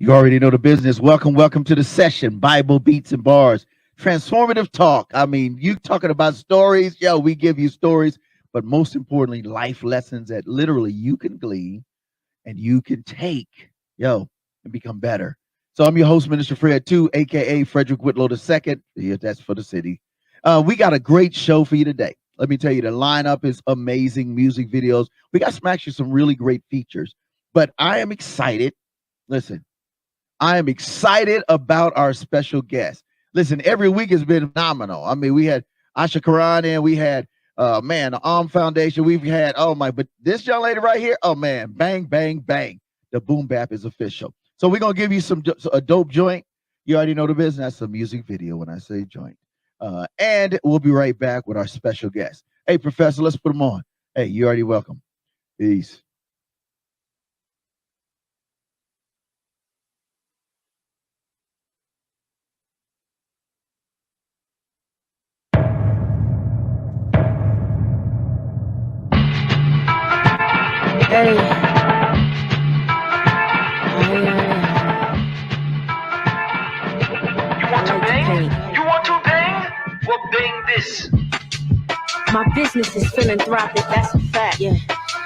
You already know the business. Welcome to the session. Bible beats and bars. Transformative talk. I mean, you talking about stories. Yo, we give you stories, but most importantly, life lessons that literally you can glean and you can take, and become better. So I'm your host, Minister Fred 2, aka Frederick Whitlow II. Yeah, that's for the city. We got a great show for you today. Let me tell you, the lineup is amazing. Music videos. We got actually some really great features. But I am excited. Listen, I am excited about our special guest. Listen, every week has been phenomenal. I mean, we had Asha Karan and we had the Arm Foundation. We've had but this young lady right here, oh man, bang, bang, bang. The boom bap is official. So we're gonna give you a dope joint. You already know the business. That's a music video when I say joint. And we'll be right back with our special guest. Hey, Professor, let's put them on. Hey, you already welcome. Peace. Hey, You want to bang? You want to bang? Well, bang this. my business is philanthropic, that's a fact. Yeah,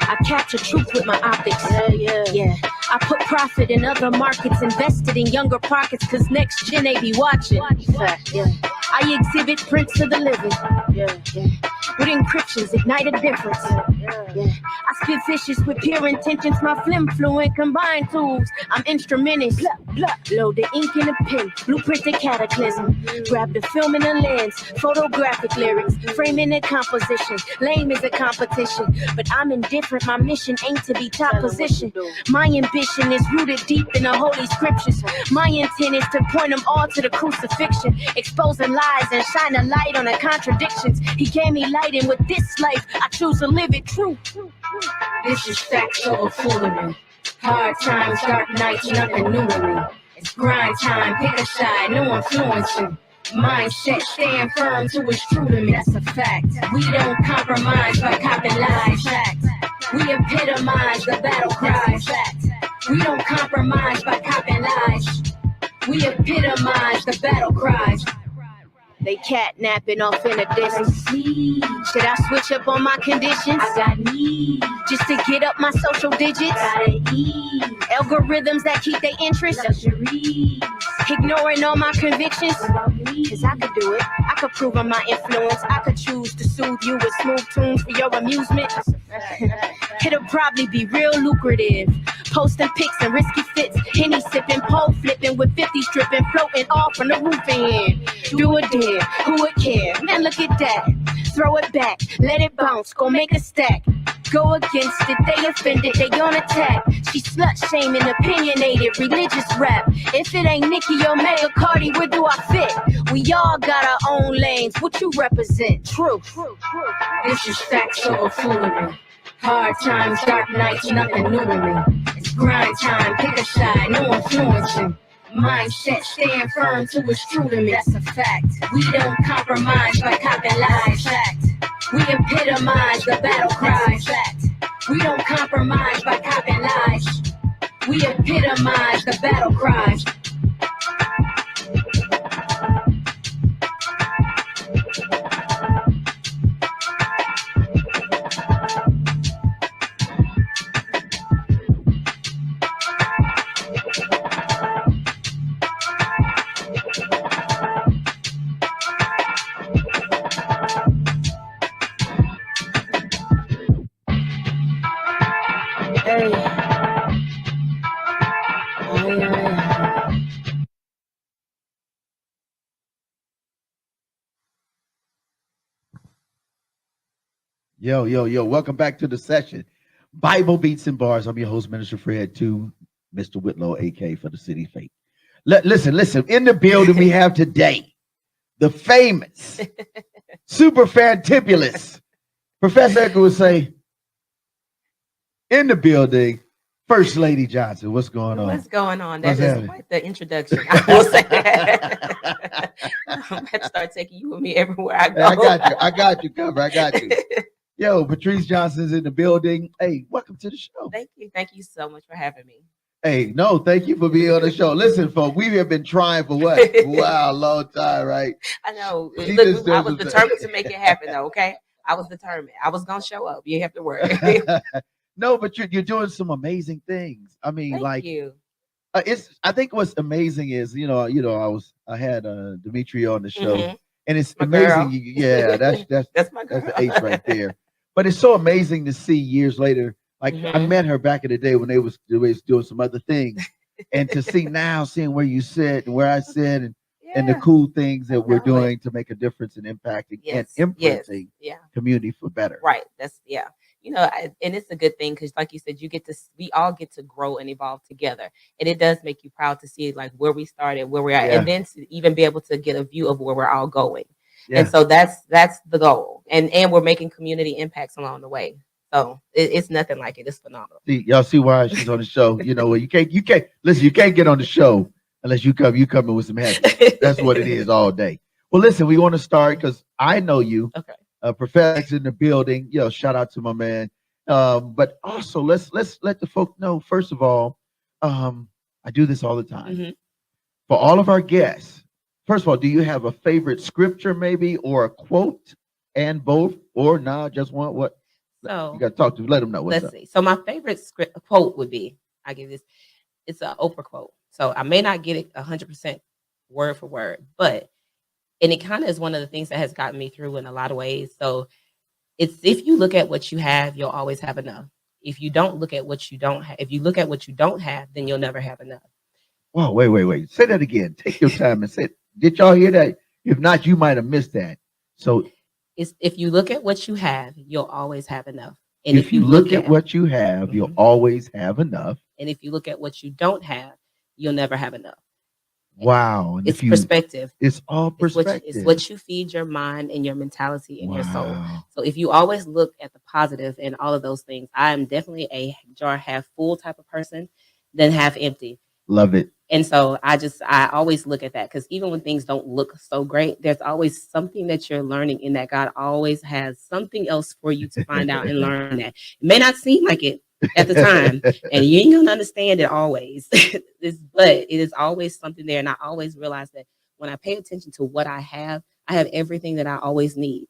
I capture truth with my optics. Yeah. I put profit in other markets, invested in younger pockets, cause next gen they be watching. Fact. Yeah. I exhibit prints of the living. Yeah. With encryptions, ignite a difference. Yeah. I spit vicious with pure intentions, my flim fluent combined tools. I'm instrumentous. Load the ink in a pen, blueprint the cataclysm. Grab the film and the lens, photographic lyrics, framing the composition. Lame is a competition, but I'm indifferent. My mission ain't to be top position. My ambition is rooted deep in the holy scriptures. My intent is to point them all to the crucifixion, exposing lies and shine a light on the contradictions. He gave me light, and with this life, I choose to live it true. This is facts over foolery. Hard times, dark nights, nothing new to me. It's grind time, pick a side, no influencing. Mindset, staying firm to what's true to me, that's a fact. We don't compromise by copying lies, fact. We epitomize the battle cry, fact. We don't compromise by copying lies. We epitomize the battle cries. They catnapping off in a distance. Should I switch up on my conditions? I got needs just to get up my social digits. Gotta eat algorithms that keep their interest. Luxuries. Ignoring all my convictions. Cause I could do it. I could prove on my influence. I could choose to soothe you with smooth tunes for your amusement. It'll probably be real lucrative. Posting pics and risky fits. Henny sipping, pole flipping with 50 stripping, floating off from the roof in. Do it dare, who would care? Man, look at that. Throw it back, let it bounce, go make a stack. Go against it, they offended, they gon' attack. She slut shaming, opinionated, religious rap. If it ain't Nicki or May or Cardi, where do I fit? We all got our own lanes, what you represent? True. This is facts over foolery. Hard times, dark nights, nothing new to me. It's grind time, pick a side, no influencing. Mindset, staying firm to what's true to me, that's a fact. We don't compromise by copying lies, fact. We epitomize the battle cry, fact. We don't compromise by copying lies. We epitomize the battle cries. Yo. Welcome back to the session. Bible beats and bars. I'm your host, Minister Fred 2, Mr. Whitlow, AK for the City Fate. Listen. In the building we have today, the famous, super fantabulous, Professor Edgar would say, in the building, First Lady Johnson. What's going on? What's going on? That What's is happening? quite the introduction. I will say that. I'm going to start taking you with me everywhere I go. I got you covered. I got you. Yo, Patrice Johnson's in the building. Hey, welcome to the show. Thank you. Thank you so much for having me. Hey, no, thank you for being on the show. Listen, folks, we have been trying for what? Wow, a long time, right? I know. She Look, just I does was the thing. determined to make it happen, though. Okay, I was determined. I was gonna show up. You have to work. No, but you're doing some amazing things. I mean, Thank like you. it's. I think what's amazing is I had Dimitri on the show, Hmm. and it's My amazing. girl. Yeah, That's my that's girl. the H right there. But it's so amazing to see years later. Like I Hmm. met her back in the day when they was doing some other things, and to see now, seeing where you sit and where I sit, and the Yeah, cool things I that we're know it. doing to make a difference and impacting and Yes, yes, imprinting yeah. community for better. Right. That's yeah. And it's a good thing because, like you said, we all get to grow and evolve together, and it does make you proud to see like where we started, where we're at, and Yeah, then to even be able to get a view of where we're all going. And yeah. so that's the goal, and we're making community impacts along the way. So it's nothing like it. It's phenomenal. See, y'all see why she's on the show. You can't listen. You can't get on the show unless you come. You coming with some heavy. That's what it is all day. Well, listen, we want to start because I know you. Okay. Professors in the building. Shout out to my man. But also let's let the folk know. First of all, I do this all the time Hmm. for all of our guests. First of all, do you have a favorite scripture, maybe, or a quote, and both, or nah, just one? What you So got to talk to? Let them know what's let's up. see. So my favorite script quote would be I give this. It's an Oprah quote. So I may not get it 100% word for word, but and it kind of is one of the things that has gotten me through in a lot of ways. So it's if you look at what you have, you'll always have enough. If you don't look at what you don't have, if you look at what you don't have, then you'll never have enough. Wow, wait. Say that again. Take your time and say. Did y'all hear that? If not, you might have missed that. So It's if you look at what you have, you'll always have enough. And if if you you look look at at what you have, you'll Mhm. always have enough. and if you look at what you don't have, you'll never have enough. Wow. And It's if you, perspective. it's all It's perspective. what you feed your mind and your mentality and your soul. Wow. So if you always look at the positive and all of those things, I am definitely a jar half full type of person than half empty. Love it. And so I always look at that because even when things don't look so great, there's always something that you're learning in that God always has something else for you to find out and learn that. It may not seem like it at the time, and you ain't gonna understand it always. But it is always something there. And I always realize that when I pay attention to what I have everything that I always need.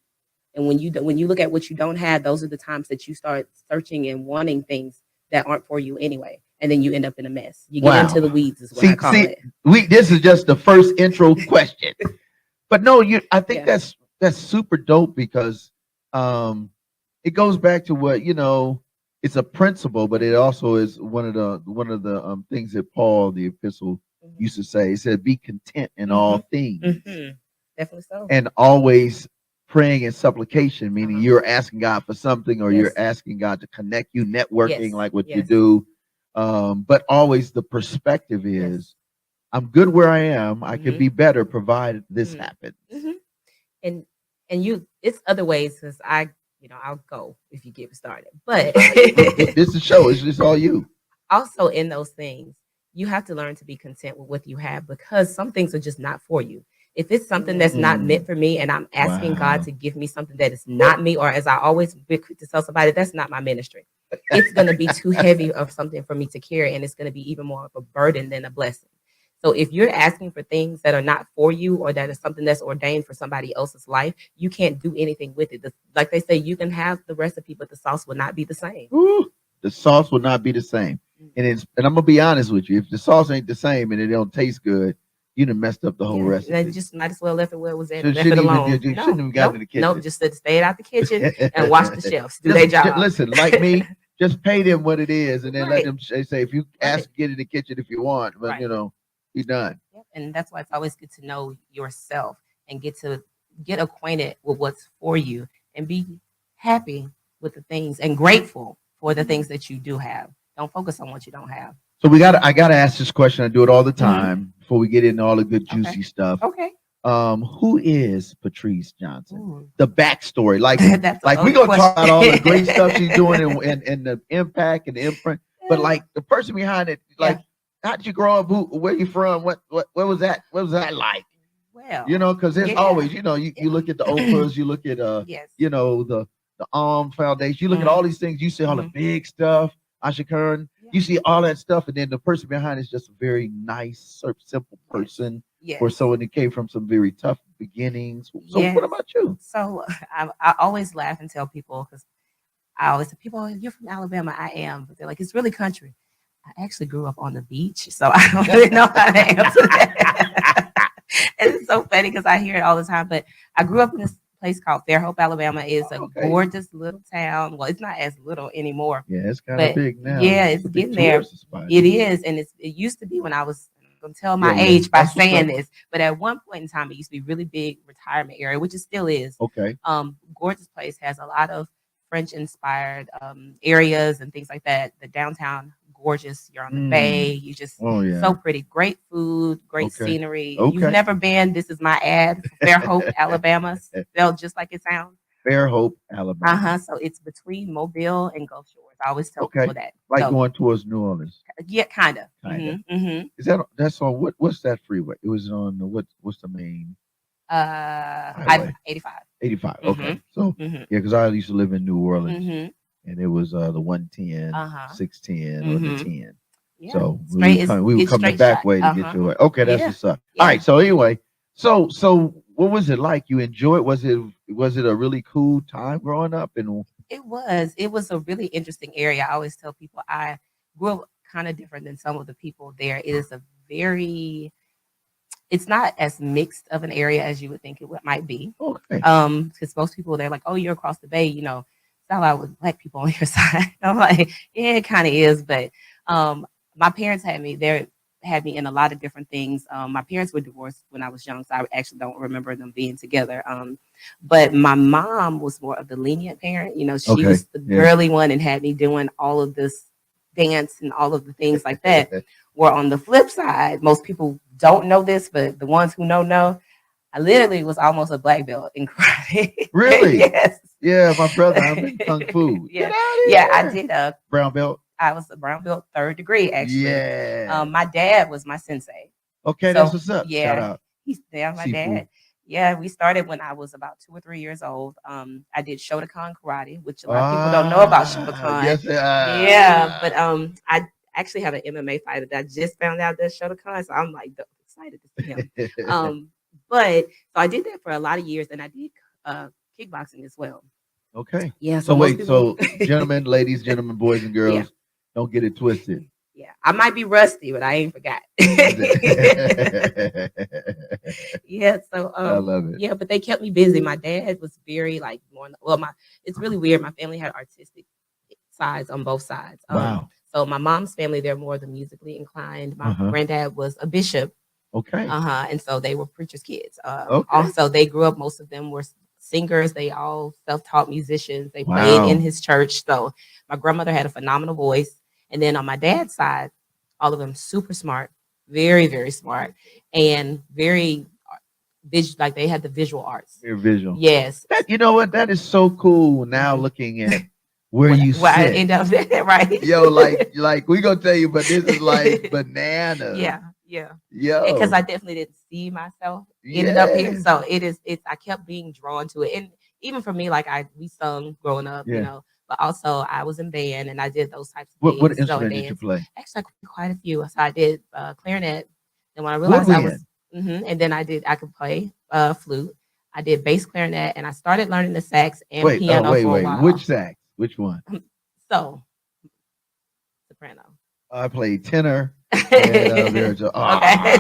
And when you look at what you don't have, those are the times that you start searching and wanting things that aren't for you anyway. And then you end up in a mess. You get into the Wow. weeds, is what I See, call see, it. this is just the first intro question. But no, I think Yeah. that's super dope because it goes back to what, it's a principle, but it also is one of the things that Paul the epistle Mhm. used to say. He said, be content in all Mhm. things Mhm. Definitely so. and always praying in supplication, meaning Uh-huh. you're asking God for something or you're Yes. asking God to connect you, networking Yes. like what you Yes. do. But always the perspective Yes. is I'm good where I am. I can Mhm. be better provided this Mhm. happens. Mhm. And it's other ways because I'll go if you get me started. But This is show. It's just all you. also in those things, you have to learn to be content with what you have because some things are just not for you. If it's something that's not meant for me and I'm asking God Wow. to give me something that is not me, or as I always be quick to tell somebody, that's not my ministry. It's going to be too heavy of something for me to carry, and it's going to be even more of a burden than a blessing. So if you're asking for things that are not for you or that is something that's ordained for somebody else's life, you can't do anything with it. Like they say, you can have the recipe, but the sauce will not be the same. Woo. The sauce will not be the same. And I'm gonna be honest with you. If the sauce ain't the same and it don't taste good, you done messed up the whole Yeah, and I recipe. just might as well left it where it was at and Shouldn't left it shouldn't even alone. you shouldn't No, have gotten nope, in the nope. kitchen. Just said stay out the kitchen and wash the shelves. Do their job. Listen, like me, just pay them what it is, and then let Right, them say if you right, ask, get in the kitchen if you want, but right. be done. Yep. And that's why it's always good to know yourself and get acquainted with what's for you and be happy with the things and grateful for the things that you do have. Don't focus on what you don't have. So I gotta ask this question. I do it all the time before we get into all the good Okay. juicy stuff. Okay. Who is Patrice Johnson? Ooh. The backstory, That's a like we're loaded gonna talk about all the great question. stuff she's doing and the impact and the imprint, but like the person behind it, Yeah. like how did you grow up? Where you from? What was that? What was that like? Well, Because there's yeah. always, you look at the Oprahs, you look at Yes. the Foundation, you look at all these things, you see all the Mhm. big stuff, Asha Curran, You see all that stuff, and then the person behind is just a very nice, simple person. Yes. For someone that came from some very tough beginnings. So Yes. what about you? So I always laugh and tell people, because I always say, people, you're from Alabama. I am. But they're like, it's really country. I actually grew up on the beach, so I don't really know how to answer that. And it's so funny because I hear it all the time. But I grew up in this place called Fairhope, Alabama. It's a gorgeous little town. Well, it's not as little anymore. Yeah, it's kind of big now. Yeah, it's getting there. It is. And it used to be when I was, I'm going to tell my age by saying this, but at one point in time, it used to be really big retirement area, which it still is. Okay. Gorgeous place, has a lot of French inspired areas and things like that. The downtown, gorgeous. You're on the bay. You just so pretty. Great food, great scenery. You've never been. This is my ad. Fairhope, Alabama, spelled just like it sounds. Fairhope, Alabama. So it's between Mobile and Gulf Shores. I always tell people that. Like going towards New Orleans. Yeah, kind of. Is that's on what's that freeway? It was on what's the main? 85. 85. Okay. So yeah, because I used to live in New Orleans, and it was the 110, 610, or the 10. Yeah. So we would come the back way to get to it. Okay, that's what's up. All right. So anyway, so what was it like? You enjoyed? Was it a really cool time growing up? And it was a really interesting area. I always tell people I grew up kind of different than some of the people there. It is it's not as mixed of an area as you would think it might be. Okay. Because most people, they're like, oh, you're across the bay, it's not a lot with black people on your side. I'm like, yeah, it kind of is. But my parents had me in a lot of different things. My parents were divorced when I was young, so I actually don't remember them being together. But my mom was more of the lenient parent. She was the girly one and had me doing all of this dance and all of the things like that. Where on the flip side, most people don't know this, but the ones who know, I literally was almost a black belt in karate. Really? Yes. Yeah, my brother, I'm in kung fu. Yeah, I did a brown belt. I was a brown belt 3rd degree, actually. Yeah. My dad was my sensei. Okay, that's what's up. Yeah, shout out. He's my dad. Yeah, we started when I was about 2 or 3 years old. I did Shotokan karate, which a lot of people don't know about Shotokan. Yes, yeah, but I actually have an MMA fighter that I just found out that Shotokan, so I'm like excited to see him. But so I did that for a lot of years, and I did kickboxing as well. Okay. Yeah. So wait, so gentlemen, ladies, gentlemen, boys and girls, don't get it twisted. Yeah, I might be rusty, but I ain't forgot. Yeah, so I love it. Yeah, but they kept me busy. My dad was very it's really weird. My family had artistic sides on both sides. Wow. So my mom's family, they're more the musically inclined. My granddad was a bishop. Okay. And so they were preachers' kids. Okay. Also, they grew up. Most of them were singers. They all self-taught musicians. They played in his church. So my grandmother had a phenomenal voice. And then on my dad's side, all of them super smart, very, very smart, and very like they had the visual arts. Very visual. Yes. You know what? That is so cool. Now looking at where you sit. I end up right. Yo, like we gonna tell you, but this is like banana. Yeah. Yo. Because I definitely didn't see myself ended up here. So it's I kept being drawn to it. And even for me, like we sung growing up, but also I was in band and I did those types of things. What instrument did you play? Actually, quite a few. So I did clarinet. And when I realized and then I could play flute. I did bass clarinet, and I started learning the sax and piano for a while. Which sax? Which one? So, soprano. I played tenor. And, Okay.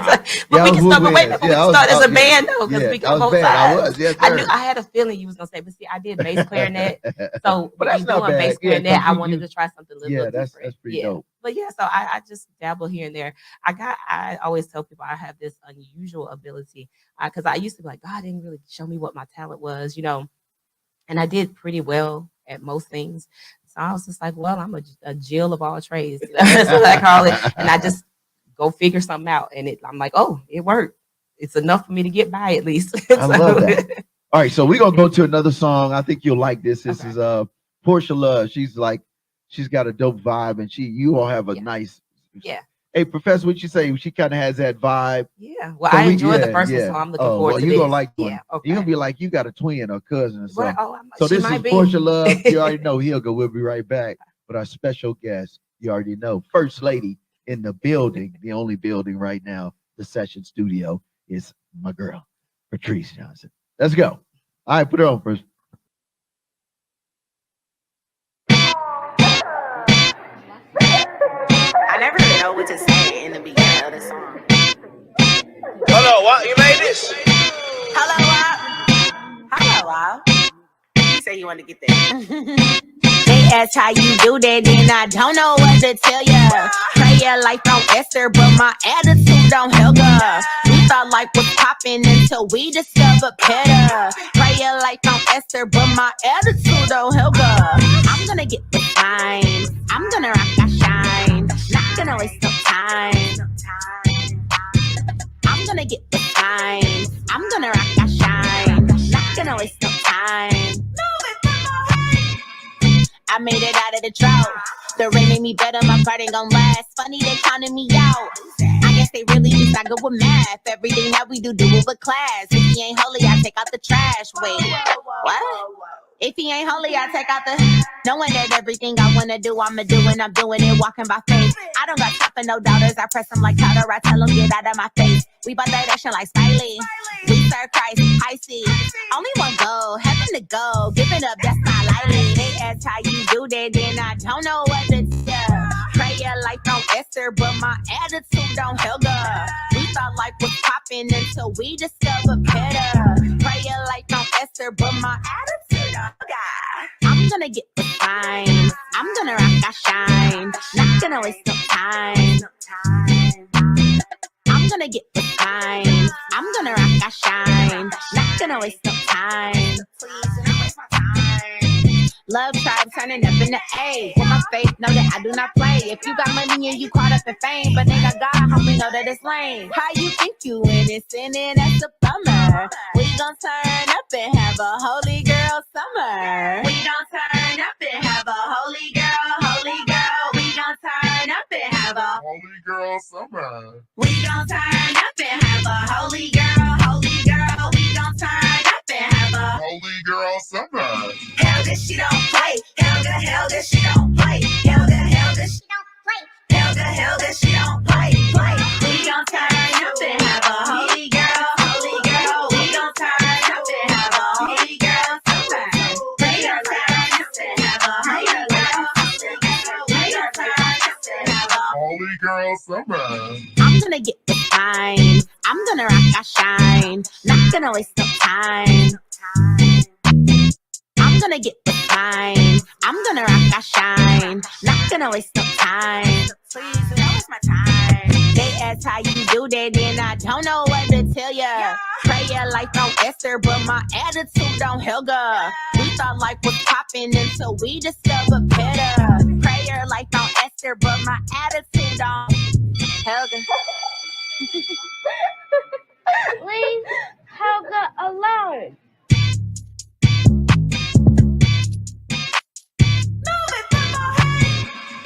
But we can start as a band though, because we can both sides. I was, yes, sir. I had a feeling you was gonna say, but see, I did bass clarinet. So but that's not doing bad. bass clarinet, I wanted to try something a little bit different. That's pretty dope. But yeah, so I just dabble here and there. I always tell people I have this unusual ability because I used to be like, God didn't really show me what my talent was, and I did pretty well at most things. So I was just like, well, I'm a Jill of all trades. That's what I call it. And I just go figure something out. And I'm like, oh, it worked. It's enough for me to get by at least. I love that. All right. So we're going to go to another song. I think you'll like this. This is Portia Love. She's got a dope vibe, and you all have a nice. Yeah. Hey, Professor, what you say? She kind of has that vibe. Yeah. Well, I enjoyed the first one, so I'm looking forward to this. You're going to like one. Yeah, okay. You're going to be like, you got a twin or cousin or something. Well, so this is Portia Love. You already know Hilga. We'll be right back with our special guest, You already know. First lady in the building, the only building right now, the session studio, is my girl, Patrice Johnson. Let's go. All right, put her on first. I never really know what to say in the beginning of the song. Hold on, what? You made this? Hello, Al. You say you want to get that. They ask how you do that, and I don't know what to tell ya. Prayer life on Esther, but my attitude on Helga. We thought life was popping until we discovered better. Prayer life on Esther, but my attitude on Helga. I'm gonna get the sign. I'm gonna rock my shine. Not gonna waste no time. I'm gonna get the sign. I'm gonna rock my shine. Not gonna waste no time. I made it out of the drought. The rain made me better, my part ain't gon' last. Funny they counted me out. I guess they really just not good with math. Everything that we do it with class. If he ain't holy, I take out the trash. Wait, what? If he ain't holy, I take out the. Knowing that everything I wanna do, I'ma do, and I'm doing it, walking by faith. I don't got time for no doubters. I press them like powder. I tell them get out of my face. We bought that action like Smiley. We serve Christ, high C. Only one goal, heaven to go. Give it up, that's not lightly. They ask how you do that, then I don't know what to tell. Prayer life on Esther, but my attitude on Helga. We thought life was popping until we discovered better. Prayer life on Esther, but my attitude on God. I'm gonna get the sign. I'm gonna rock my shine. Not gonna waste no time. I'm gonna get the sign. I'm gonna rock my shine. Not gonna waste no time. Please don't waste my time. Love tribe turning up in the A. With my faith, know that I do not play. If you got money and you caught up in fame, but they got God, homie, know that it's lame. How you think you innocent and that's a bummer. We gon' turn up and have a holy girl summer. We gon' turn up and have a holy girl, holy girl. We gon' turn up and have a Holy girl summer. we gon' turn up and have a holy girl, holy girl. We gon' turn up and have a Holy girl summer. Helga, she don't play. Helga, she don't play. Helga, she don't play. Helga, she don't play. We gon' turn up and have a holy girl, holy girl. We gon' turn up and have a holy girl summer. We gon' turn up and have a holy girl, holy girl. We gon' turn up and have a Holy girl summer. I'm gonna get the sign. I'm gonna rock my shine. Not gonna waste no time. I'm gonna get the sign. I'm gonna rock my shine. Not gonna waste no time. Please don't waste my time. They ask how you do that, then I don't know what to tell ya. Prayer life on Esther, but my attitude on Helga. We thought life was popping until we discovered better. Prayer life on Esther, but my attitude on Helga. Leave Helga alone.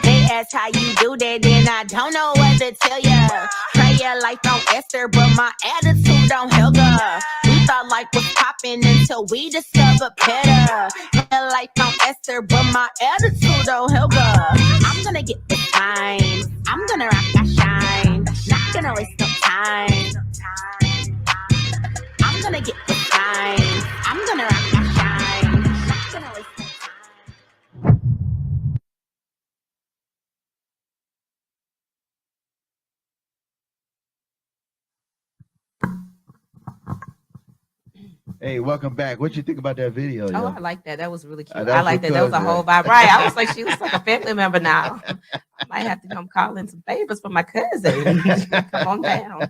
They ask how you do that, then I don't know what to tell ya. Prayer life on Esther, but my attitude on Helga. We thought life was popping until we discovered better. Prayer life on Esther, but my attitude on Helga. I'm gonna get the sign. I'm gonna rock my shine. Not gonna waste no time. I'm gonna get the sign. I'm gonna rock my shine. Not gonna waste no time. Hey, welcome back. What you think about that video? Oh, yo? I like that. That was really cute. That's I like that. That was a because, whole vibe. Right. I was like, she looks like a family member now. I might have to come call in some favors for my cousin. Come on down.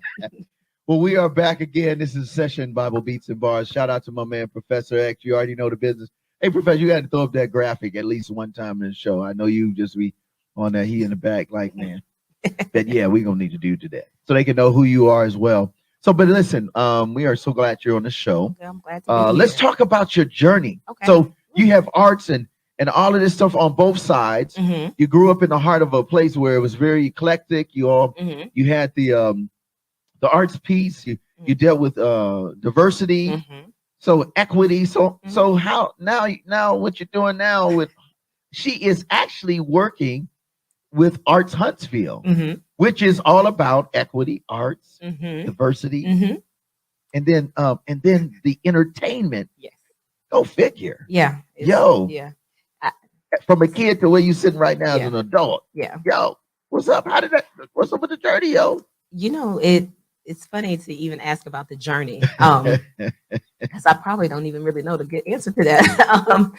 Well, we are back again. This is Session Bible Beats and Bars. Shout out to my man, Professor X. You already know the business. Hey, Professor, you got to throw up that graphic at least one time in the show. I know you just be on that. He in the back, like, man. But yeah, we're going to need to do today so they can know who you are as well. So, but listen, we are so glad you're on the show. Okay, I'm glad to be Let's here. talk about your journey. Okay. So you have arts and all of this stuff on both sides. Mhm, You grew up in the heart of a place where it was very eclectic. You mhm, you had the arts piece. You dealt with diversity, mhm. so equity. So Mhm. so how now what you're doing now with she is actually working with Arts Huntsville, Mm-hmm. which is all about equity, arts, Mm-hmm. diversity, Mm-hmm. and then the entertainment. Yes. Go figure. Yeah. Yo, Yeah. from a kid to where you sitting right now as Yeah. an adult. Yeah. Yo, what's up? What's up with the journey, yo? You know, it's funny to even ask about the journey. Because I probably don't even really know the good answer to that.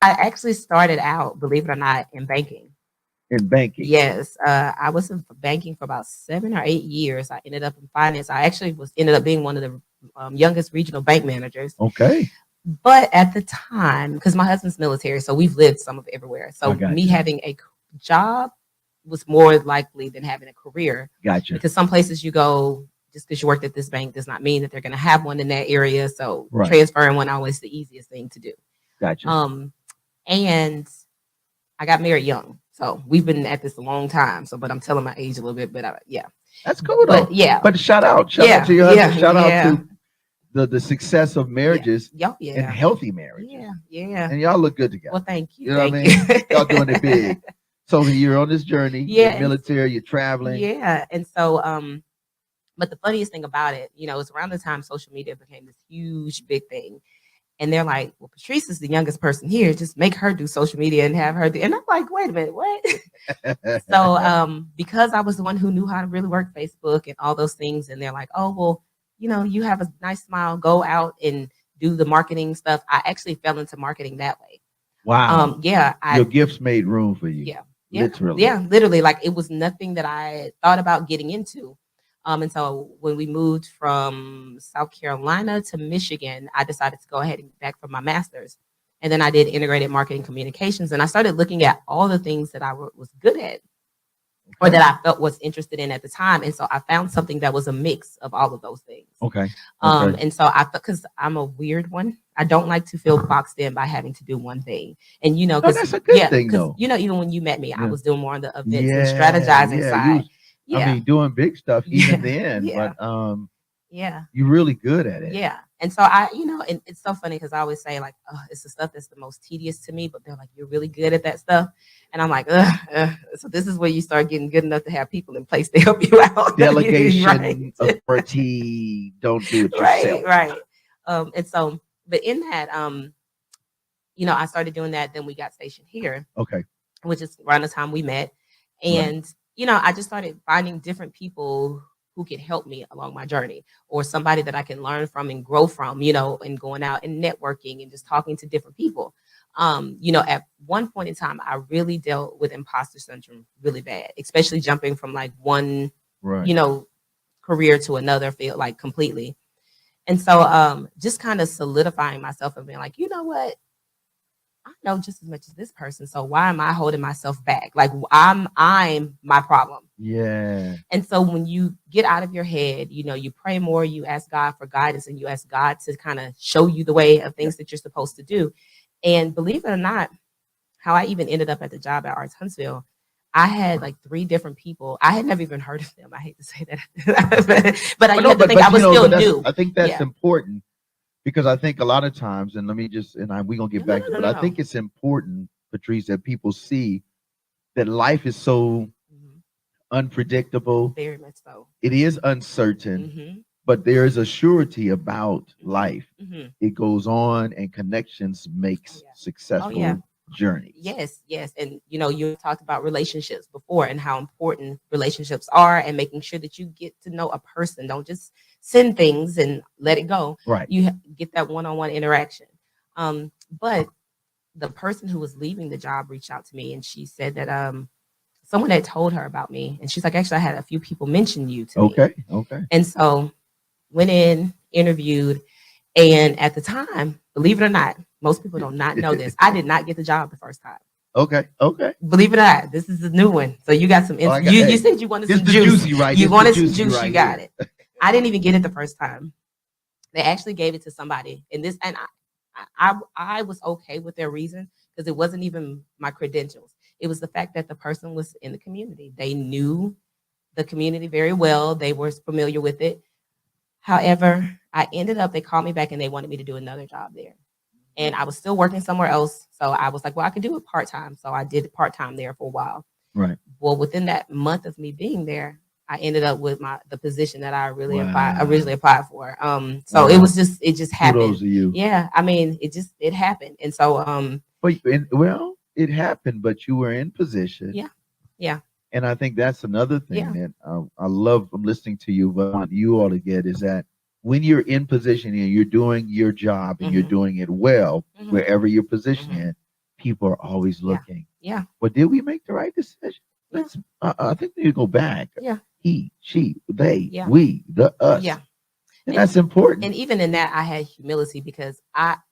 I actually started out, believe it or not, in banking. In banking. Yes, I was in banking for about 7 or 8 years. I ended up in finance. I actually ended up being one of the youngest regional bank managers. Okay. But at the time, because my husband's military, so we've lived some of everywhere. So I got me you. having a job was more likely than having a career. Gotcha. Because some places you go, just because you worked at this bank does not mean that they're going to have one in that area. So Right. transferring one always the easiest thing to do. Gotcha. And I got married young. So we've been at this a long time. So, but I'm telling my age a little bit, but yeah. That's cool though. But yeah. But shout out to your husband. Shout out to the success of marriages and healthy marriages. Yeah. And y'all look good together. Well, thank you. You know what I mean? Y'all doing it big. So you're on this journey. Yeah. You're military. You're traveling. Yeah. And so, but the funniest thing about it, it's around the time social media became this huge, big thing. And they're like, well, Patrice is the youngest person here. Just make her do social media and have her do. And I'm like, wait a minute, what? So because I was the one who knew how to really work Facebook and all those things, and they're like, oh, well, you have a nice smile, go out and do the marketing stuff. I actually fell into marketing that way. Wow. Your gifts made room for you. Yeah. Literally. Yeah, literally. Like it was nothing that I thought about getting into. And so when we moved from South Carolina to Michigan, I decided to go ahead and get back for my master's. And then I did integrated marketing communications. And I started looking at all the things that I was good at or that I felt was interested in at the time. And so I found something that was a mix of all of those things. Okay. And so I thought, because I'm a weird one, I don't like to feel boxed in by having to do one thing. And, because that's a good thing, though. Even when you met me, I was doing more on the events Yeah, and strategizing side. I mean, doing big stuff even then, Yeah. but Yeah. you're really good at it. Yeah. And so and it's so funny because I always say like, oh, it's the stuff that's the most tedious to me, but they're like, you're really good at that stuff. And I'm like, so this is where you start getting good enough to have people in place to help you out. Delegation, authority, don't do it yourself. Right. And so, but in that, I started doing that. Then we got stationed here. Okay. Which is around the time we met. And, I just started finding different people who can help me along my journey, or somebody that I can learn from and grow from, and going out and networking and just talking to different people. At one point in time, I really dealt with imposter syndrome really bad, especially jumping from like one, career to another field, like completely. And so just kind of solidifying myself and being like, you know what? I know just as much as this person. So why am I holding myself back? Like I'm my problem. Yeah. And so when you get out of your head, you pray more, you ask God for guidance, and you ask God to kind of show you the way of things that you're supposed to do. And believe it or not, how I even ended up at the job at Arts Huntsville, I had like 3 different people. I had never even heard of them. I hate to say that, but I think I was still new. I think that's important. Because I think a lot of times, and we're going to get back to it, but I think it's important, Patrice, that people see that life is so unpredictable. Very much so. It is uncertain, but there is a surety about life. It goes on, and connections makes successful journeys. Yes. And, you talked about relationships before and how important relationships are, and making sure that you get to know a person. Don't just send things and let it go. Right. You get that one-on-one interaction. But the person who was leaving the job reached out to me, and she said that someone had told her about me. And she's like, actually, I had a few people mention you to me. Okay. And so went in, interviewed. And at the time, believe it or not, most people do not know this, I did not get the job the first time. Okay. Believe it or not, this is a new one. So you got some. You said you wanted some juice. Juicy, right? You wanted some juice. Right, you got it. I didn't even get it the first time. They actually gave it to somebody, and I was okay with their reason, because it wasn't even my credentials. It was the fact that the person was in the community. They knew the community very well. They were familiar with it. However, they called me back and they wanted me to do another job there. And I was still working somewhere else. So I was like, well, I could do it part-time. So I did it part-time there for a while. Right. Well, within that month of me being there, I ended up with the position that I originally applied for. So it just happened. Kudos to you. Yeah, I mean, it happened, and so it happened, but you were in position. Yeah. And I think that's another thing that I love. I'm listening to you, but I want you all to get is that when you're in position and you're doing your job and you're doing it well, wherever you're positioned in, people are always looking. Yeah. But did we make the right decision? I think we need to go back. Yeah. He, she, they, Yeah. we, the us. Yeah. And that's important. And even in that, I had humility because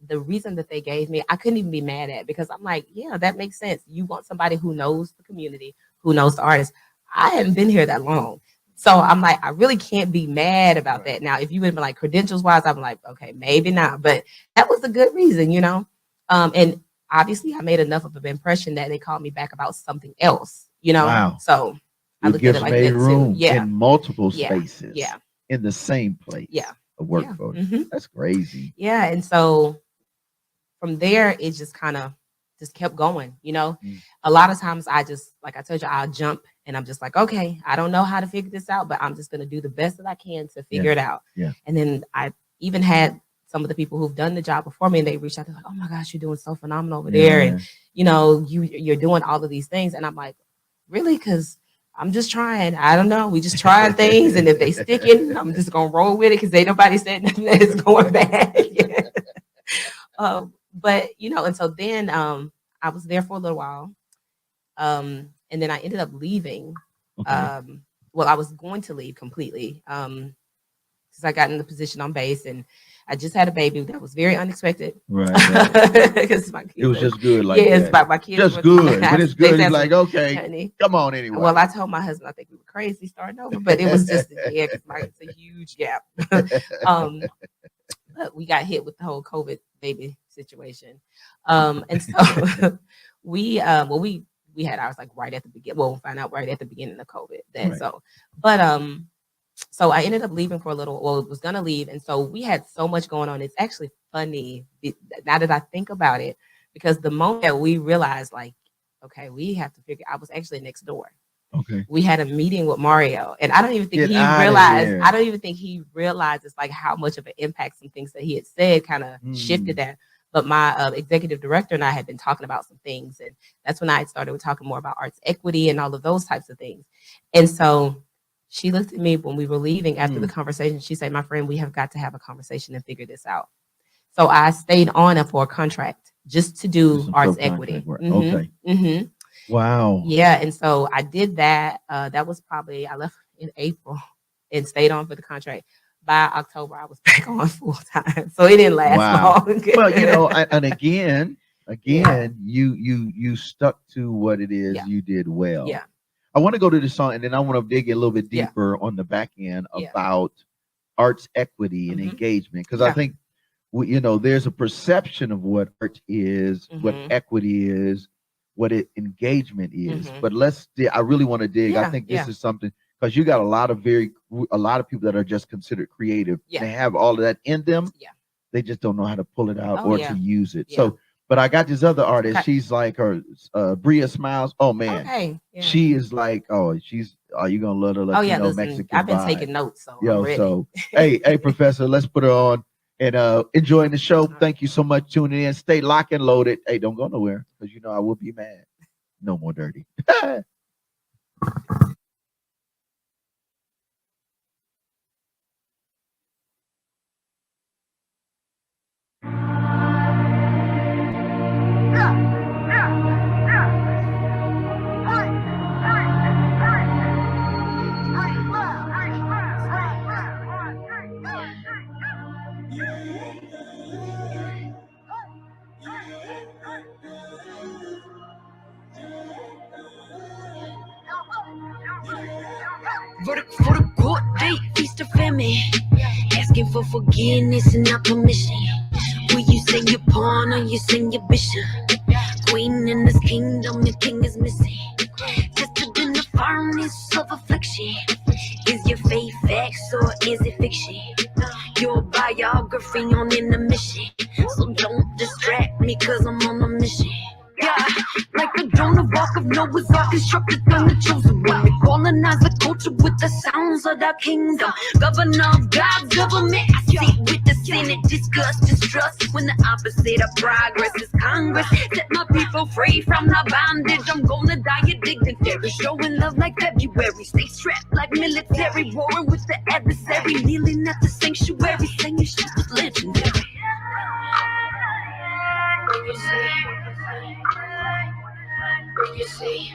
the reason that they gave me, I couldn't even be mad at, because I'm like, yeah, that makes sense. You want somebody who knows the community, who knows the artist. I hadn't been here that long. So I'm like, I really can't be mad about that. Now, if you would have been like credentials wise, I'm like, okay, maybe not. But that was a good reason, you know? And obviously I made enough of an impression that they called me back about something else, you know? Wow. So I looked at it like made that room too. Yeah. in multiple spaces. Yeah. In the same place. Yeah. Of work for you. That's crazy. Yeah. And so from there, it just kind of just kept going, you know? A lot of times I just, like I told you, I'll jump and I'm just like, okay, I don't know how to figure this out, but I'm just going to do the best that I can to figure it out. Yeah. And then I even had some of the people who've done the job before me, and they reached out, they're like, oh my gosh, you're doing so phenomenal over there. And, you know, you're doing all of these things. And I'm like, really? Because I'm just trying. I don't know. We just trying things. And if they stick it, I'm just going to roll with it because ain't nobody said nothing that is going bad. But, you know, and so then I was there for a little while. And then I ended up leaving. Okay. Well, I was going to leave completely because I got in the position on base, and I just had a baby that was very unexpected. Right. Because my kids, it was just good. Like it's my kids. Just good. When it's good, it's like, okay, honey, come on anyway. Well, I told my husband I think we were crazy starting over, but it was just it's a huge gap. But we got hit with the whole COVID baby situation, and so we had ours like right at the beginning. Well, we'll find out right at the beginning of COVID. Then so I ended up leaving for a little. Well, was gonna leave, and so we had so much going on. It's actually funny now that I think about it, because the moment that we realized, like, okay, we have to figure. I was actually next door. Okay. We had a meeting with Mario, and I don't even think he realized. I don't even think he realizes like how much of an impact some things that he had said kind of shifted that. But my executive director and I had been talking about some things, and that's when I started talking more about arts equity and all of those types of things. And so she looked at me when we were leaving after the conversation. She said, "My friend, we have got to have a conversation and figure this out." So I stayed on for a contract just to do arts equity. Okay. Wow. Yeah, and so I did that. That was probably, I left in April and stayed on for the contract. By October, I was back on full time, so it didn't last long. Well, you know, and again, you stuck to what it is you did well. Yeah. I want to go to the song, and then I want to dig a little bit deeper on the back end about arts equity and engagement, because I think there's a perception of what art is, what equity is, what engagement is. But I really want to dig. I think this is something, because you got a lot of people that are just considered creative. They have all of that in them. They just don't know how to pull it out or to use it. So, but I got this other artist. She's like her, Bria Smiles. Oh man, she is like, you gonna love the Latino Mexican I've been vibe. taking notes. So so hey, Professor, let's put her on and enjoying the show. Thank you so much for tuning in. Stay locked and loaded. Hey, don't go nowhere, because I will be mad. No more dirty. For the court date, feast of family, asking for forgiveness and not permission. Will you send your pawn or you send your bishop? Queen in this kingdom, the king is missing. Tested in the furnace of affliction. Is your faith facts or is it fiction? Your biography on intermission. So don't distract me, cause I'm on a mission. Yeah, like a drone, a walk of Noah's Ark constructed from the chosen one. We colonize the culture with the sounds of the kingdom. Governor of God's government, I sit with the Senate, discuss, distrust. When the opposite of progress is Congress, set my people free from the bondage. I'm gonna die a dignitary, showing love like February. Stay strapped like military, warring with the adversary, kneeling at the sanctuary, saying shit was legendary. You see,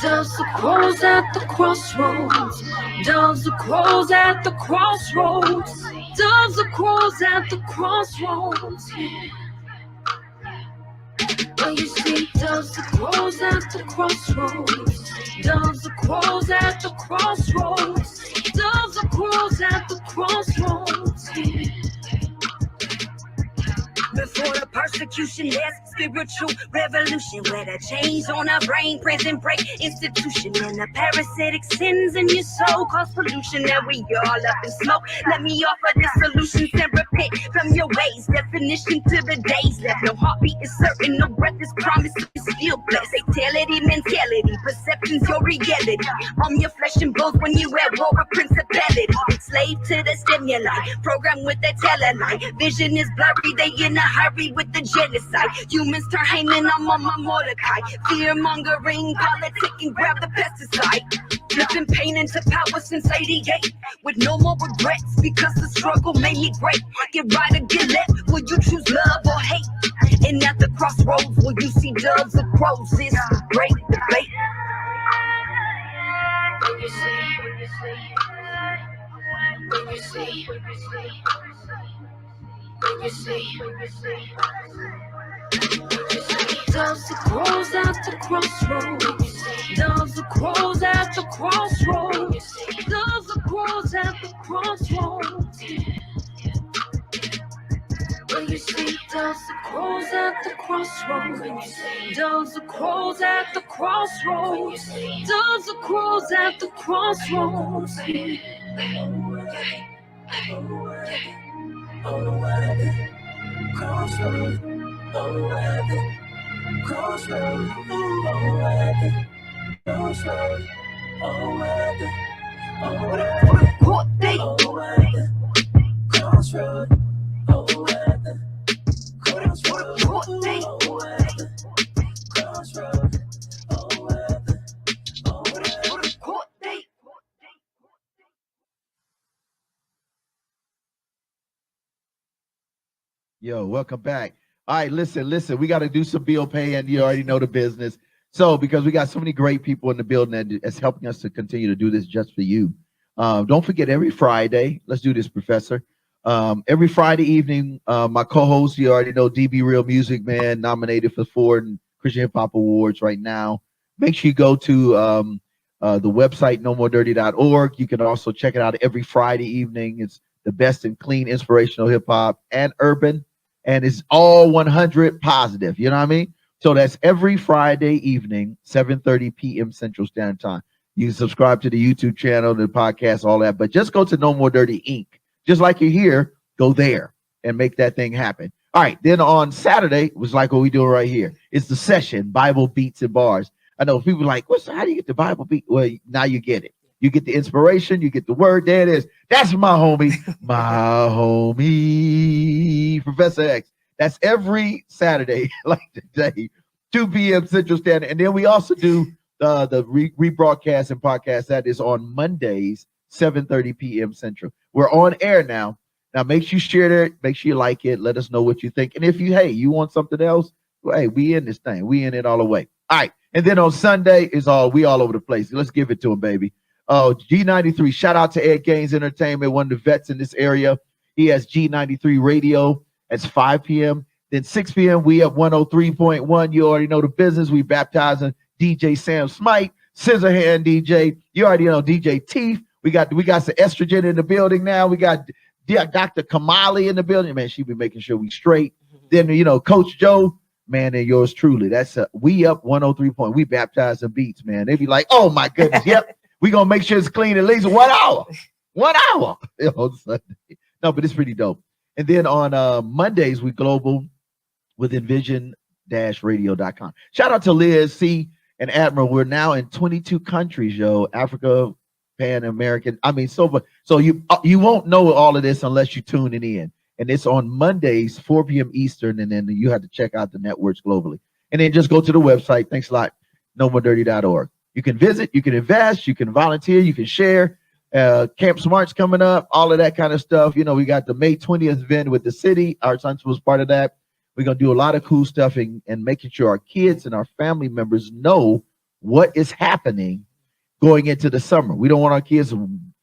doves are crows at the crossroads. Doves are crows at the crossroads. Doves are crows at the crossroads. Well, you see, doves are crows at the crossroads. Doves are crows at the crossroads. Doves are crows at the crossroads. Before the persecution, there's spiritual revolution, where the chains on our brain, prison break, institution, and the parasitic sins in your soul cause pollution. Now we all up in smoke. Let me offer the solutions and repent from your ways. Definition to the days left. No heartbeat is certain, no breath is promised. It's still blessed. Fatality mentality, perception's your reality. Your flesh and bones when you at war with principality. Slave to the stimuli, program with the teleline. Vision is blurry, they in a hurry with the genocide. Humans turn Haman, I'm on my Mordecai. Fear mongering, politicking, grab the pesticide. Flipping pain into power since 88, with no more regrets because the struggle made me great. Get right or get left, will you choose love or hate? And at the crossroads, will you see doves or crows? It's a great debate. You see, doves are crows at the crossroads. Doves are crows at the crossroads. Doves are crows at the crossroads. Well, you see, doves are crows at the crossroads. Doves are crows at the crossroads. Doves are crows at the crossroads. Crossroads, crossroads, crossroads, court date. Crossroads, court date. Crossroads, court date. Yo, welcome back. All right, listen. We got to do some bill pay, and you already know the business. So, because we got so many great people in the building that's helping us to continue to do this just for you. Don't forget, every Friday, let's do this, Professor. Every Friday evening, my co-host, you already know, DB Real Music, man, nominated for 4 Christian Hip Hop Awards right now. Make sure you go to the website, nomoredirty.org. You can also check it out every Friday evening. It's the best in clean, inspirational hip hop and urban. And it's all 100 positive. You know what I mean? So that's every Friday evening, 7:30 p.m. Central Standard Time. You can subscribe to the YouTube channel, the podcast, all that. But just go to No More Dirty Inc. Just like you're here, go there and make that thing happen. All right. Then on Saturday was like what we do right here. It's the session, Bible Beats and Bars. I know people are like, how do you get the Bible beat? Well, now you get it. You get the inspiration, you get the word. There it is. That's my homie, Professor X. That's every Saturday, like today, 2 p.m. Central Standard. And then we also do the rebroadcast and podcast that is on Mondays, 7:30 p.m. Central. We're on air now. Now make sure you share it, make sure you like it, let us know what you think. And if you want something else, well, hey, we in this thing. We in it all the way. All right. And then on Sunday we all over the place. Let's give it to him, baby. Oh, G93. Shout out to Ed Gaines Entertainment, one of the vets in this area. He has G93 Radio. It's 5 p.m. Then 6 p.m. we have 103.1. You already know the business. We baptizing DJ Sam Smite, Scissorhand DJ. You already know DJ Teeth. We got some estrogen in the building now. We got Dr. Kamali in the building. Man, she be making sure we straight. Then Coach Joe, man, and yours truly. That's we up 103 point. We baptize some beats, man. They be like, oh my goodness, yep. We gonna make sure it's clean at least 1 hour. 1 hour on Sunday. No, but it's pretty dope. And then on Mondays, we global with envision-radio.com. Shout out to Liz C and Admiral. We're now in 22 countries, yo. Africa, Pan American. I mean, so you won't know all of this unless you tune it in. And it's on Mondays, 4 p.m. Eastern, and then you have to check out the networks globally. And then just go to the website. Thanks a lot. NoMoreDirty.org. You can visit, you can invest, you can volunteer, you can share. Camp Smart's coming up, all of that kind of stuff. You know, we got the May 20th event with the city. Our son was part of that. We're going to do a lot of cool stuff and making sure our kids and our family members know what is happening going into the summer. We don't want our kids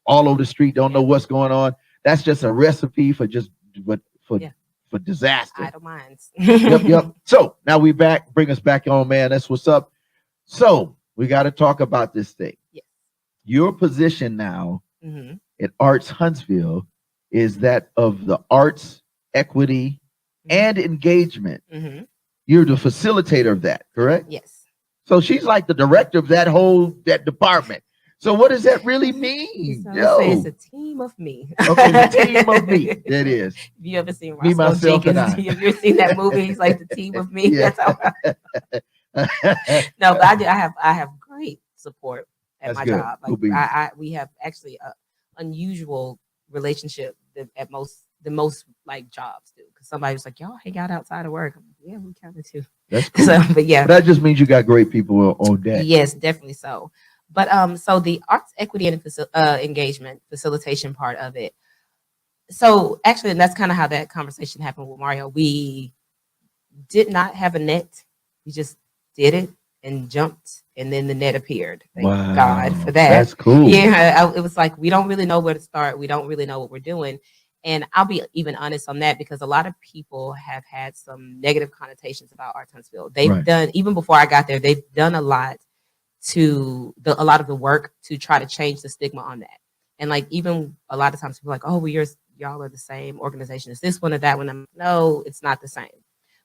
all over the street, don't know what's going on. That's just a recipe for for disaster. Idle minds. Yep. So now we back, bring us back on, man. That's what's up. So we got to talk about this thing. Yes. Your position now at Arts Huntsville is that of the arts, equity, and engagement. You're the facilitator of that, correct? Yes. So she's like the director of that department. So what does that really mean? So it's a team of me. Okay, the team of me. That is. Have you ever seen Me, Roscoe myself, and Jenkins? I. Have you ever seen that movie? He's like the team of me. Yeah. That's how no, but I have great support at That's my good. job. Cool beans. We have actually an unusual relationship that the most like jobs do. Because somebody was like, y'all hang out outside of work. I'm like, yeah, we kind of too. That's cool. So, but yeah. But that just means you got great people on deck. Yes, definitely so. But so the arts equity and engagement facilitation part of it. So actually, and that's kind of how that conversation happened with Mario. We did not have a net. We just did it and jumped, and then the net appeared. Thank God for that. That's cool. Yeah, it was like we don't really know where to start. We don't really know what we're doing. And I'll be even honest on that because a lot of people have had some negative connotations about Arts Huntsville. They've done, even before I got there, they've done a lot a lot of the work to try to change the stigma on that. And like even a lot of times people are like, oh, well, y'all are the same organization as this one or that one. No, it's not the same.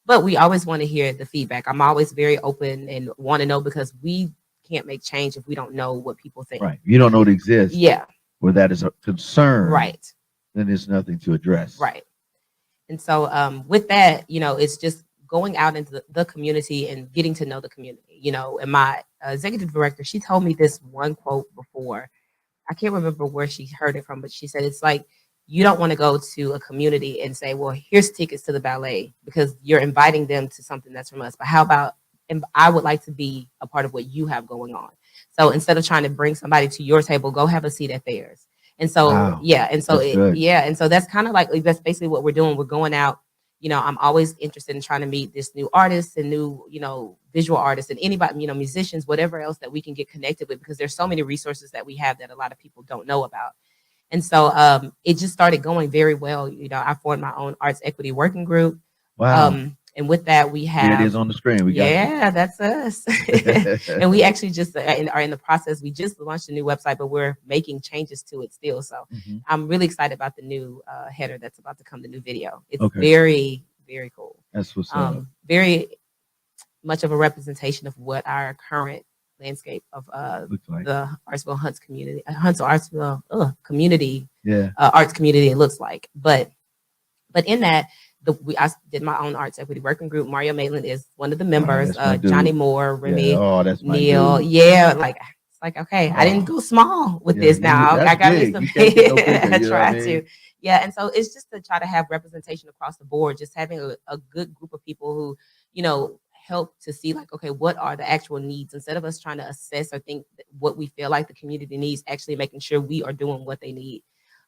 But we always want to hear the feedback. I'm always very open and want to know because we can't make change if we don't know what people think. Right. You don't know it exists. Yeah. Where that is a concern. Right. Then there's nothing to address. Right. And so with that, it's just going out into the community and getting to know the community, and my executive director, she told me this one quote before. I can't remember where she heard it from, but she said, it's like, you don't want to go to a community and say, well, here's tickets to the ballet because you're inviting them to something that's from us. But how about, and I would like to be a part of what you have going on. So instead of trying to bring somebody to your table, go have a seat at theirs. And so, and so, and so that's kind of like, that's basically what we're doing. We're going out. I'm always interested in trying to meet this new artists and new, visual artists and anybody, musicians, whatever else that we can get connected with, because there's so many resources that we have that a lot of people don't know about. And so it just started going very well. I formed my own arts equity working group. Wow. And with that, we have. Here it is on the screen. We got that's us. And we actually just are in the process. We just launched a new website, but we're making changes to it still. So I'm really excited about the new header that's about to come, the new video. It's very, very cool. That's what's up. Very much of a representation of what our current landscape of the Artsville Hunts community, Artsville community, arts community, it looks like. But in that, I did my own arts equity working group. Mario Maitland is one of the members. Johnny Moore, Remy, Neil. Yeah, it's like okay, I didn't go small with this. Now I got me some. I tried to. Yeah, and so it's just to try to have representation across the board. Just having a good group of people who help to see like, okay, what are the actual needs instead of us trying to assess or think what we feel like the community needs. Actually, making sure we are doing what they need.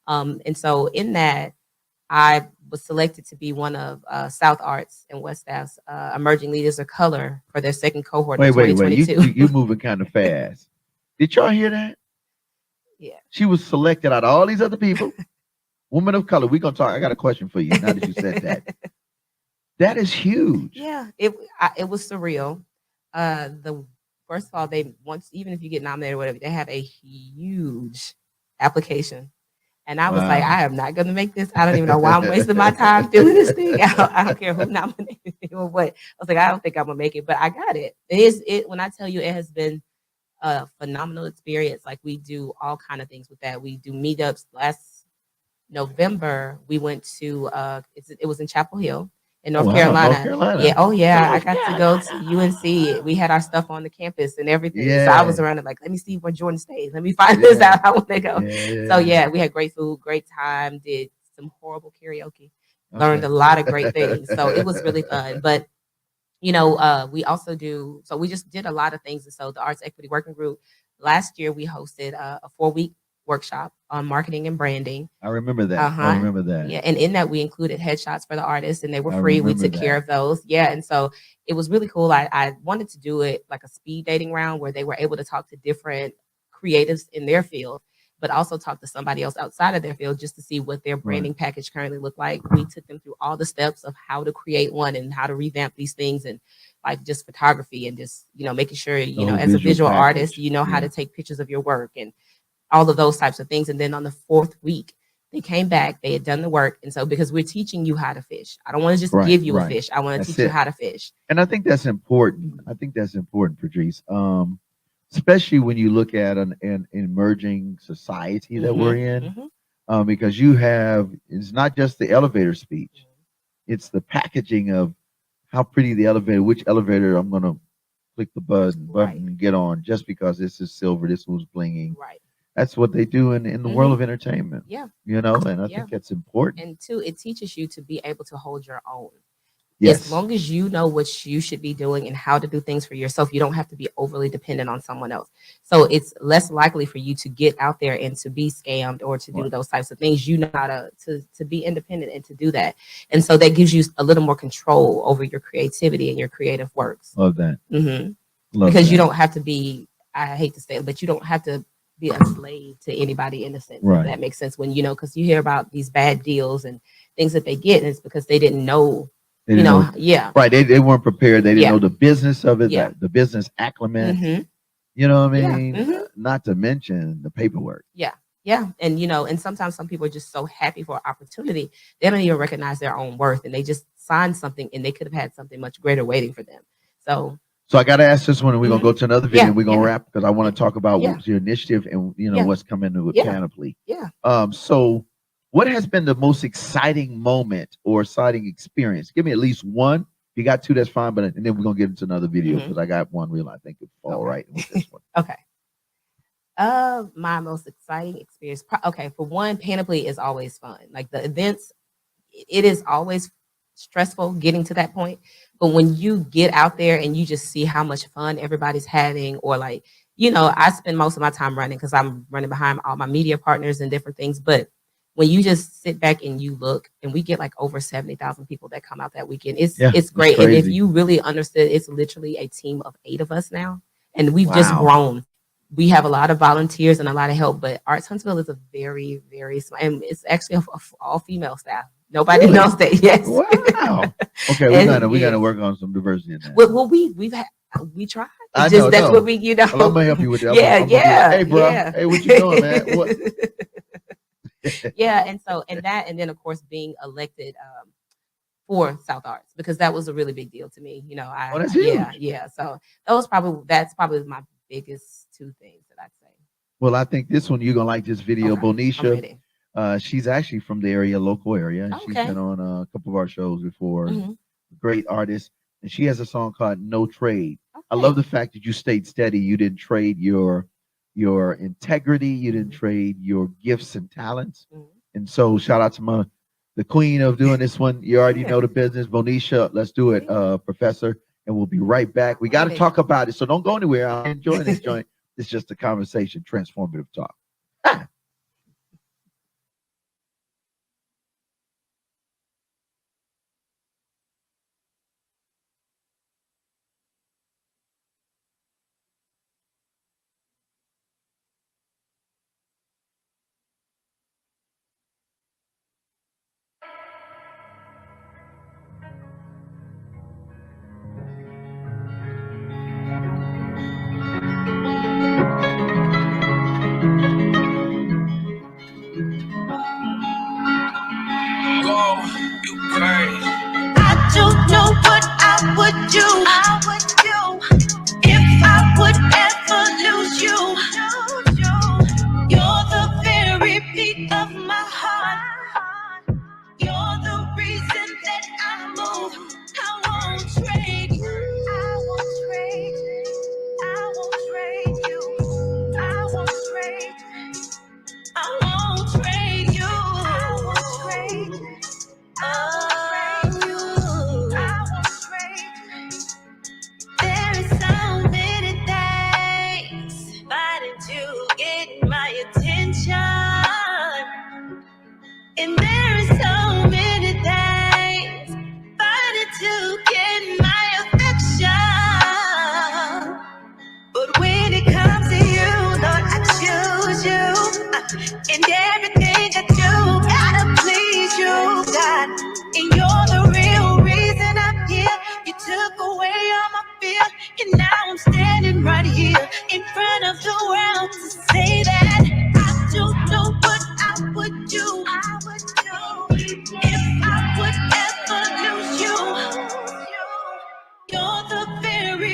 And so in that, I was selected to be one of South Arts and West Staff's emerging leaders of color for their second cohort of 2022. Wait. You moving kind of fast. Did y'all hear that? Yeah. She was selected out of all these other people. Woman of color. We're going to talk. I got a question for you now that you said that. That is huge. Yeah, it was surreal. First of all, even if you get nominated or whatever, they have a huge application. And I was like, I am not going to make this. I don't even know why I'm wasting my time doing this thing. I don't care who nominated me or what. I was like, I don't think I'm going to make it, but I got it. When I tell you it has been a phenomenal experience, like we do all kind of things with that. We do meetups. Last November, we went to it was in Chapel Hill in Oh North wow, North Carolina. Yeah, Carolina. oh yeah, I North got to go to UNC. We had our stuff on the campus and everything. So I was Yeah, around it like, let me see where Jordan stays. Let me find this yeah, out. I want to go. So yeah. yeah, we had great food, great time, did some horrible karaoke, learned Okay. a lot of great things. So it was really fun. But we also do, so we just did a lot of things. And so the Arts Equity Working Group, last year we hosted a 4-week workshop on marketing and branding. I remember that. I Uh-huh. remember that. Yeah. And in that we included headshots for the artists and they were I free. We remember took care that. of those. Yeah. And so it was really cool. I wanted to do it like a speed dating round where they were able to talk to different creatives in their field, but also talk to somebody else outside of their field just to see what their Right. branding package currently looked like. We took them through all the steps of how to create one and how to revamp these things, and like just photography and just, making sure, The whole as a visual artist, package. you know how Yeah. to take pictures of your work and all of those types of things. And then on the 4th week, they came back, they had done the work. And so because we're teaching you how to fish, I don't want to just Right, give you a right. fish. I want to That's teach you it. how to fish. And I think that's important. I think that's important, Patrice. Especially when you look at an emerging society that we're in, because it's not just the elevator speech, it's the packaging of how pretty the elevator, which elevator I'm going to click the button Right. and get on just because this is silver, this one's blinging. Right. That's what they do in the world of entertainment, Yeah. and I Yeah. think that's important. And two, it teaches you to be able to hold your own. As Yes. long as you know what you should be doing and how to do things for yourself, you don't have to be overly dependent on someone else. So it's less likely for you to get out there and to be scammed or to do Right. those types of things. You know how to be independent and to do that. And so that gives you a little more control over your creativity and your creative works. Love that. hmm Love Because you that. don't have to be, I hate to say it, but you don't have to be a slave to anybody in a sense. Right. If that makes sense. When, because you hear about these bad deals and things that they get, and it's because they didn't know. They didn't know. Yeah. Right. They weren't prepared. They didn't Yeah. know the business of it, Yeah. the business acclimate. hmm You know what I Yeah. mean? Not to mention the paperwork. Yeah. Yeah. And, and sometimes some people are just so happy for opportunity, they don't even recognize their own worth and they just signed something and they could have had something much greater waiting for them. So I got to ask this one, and we're going to go to another video. Yeah, And we're going to yeah. wrap because I want to talk about Yeah. your initiative and, Yeah. what's coming with Yeah. Panoply. Yeah. So what has been the most exciting moment or exciting experience? Give me at least one. If you got two, that's fine. And then we're going to get into another video because I got one reel I think it's all Okay. right with this one. Okay. My most exciting experience. Okay, for one, Panoply is always fun. Like the events, it is always stressful getting to that point. But when you get out there and you just see how much fun everybody's having, or like, I spend most of my time running because I'm running behind all my media partners and different things. But when you just sit back and you look, and we get like over 70,000 people that come out that weekend, it's great. And if crazy. you really understood, it's literally a team of 8 of us now, and we've just Wow. grown. We have a lot of volunteers and a lot of help, but Arts Huntsville is a very, very small, and it's actually a all-female staff. Nobody Really? knows that. Yes. Wow. Okay, we gotta work on some diversity in that. Well, we tried. I It's know, just that's no. what we, Well, I'm gonna help you with that. I'm Yeah, gonna be like, yeah. hey, bro. yeah. Hey, what you doing, man? What? Yeah, and then of course being elected for South Arts, because that was a really big deal to me. Oh, that's huge. Yeah. So that's probably my biggest 2 things that I'd say. Well, I think this one you're gonna like this video. Okay, I'm Bonisha, ready. she's actually from the area, local area. She's Okay. been on a couple of our shows before. Mhm. Great artist, and she has a song called "No Trade." I Okay. love the fact that you stayed steady. You didn't trade your integrity. You didn't trade your gifts and talents. Mhm. And so, shout out to the queen of doing this one. You already Yeah. know the business, Bonisha. Let's do it, Professor. And we'll be right back. We got to Ready. talk about it, so don't go anywhere. I'm enjoying this joint. It's just a conversation, transformative talk.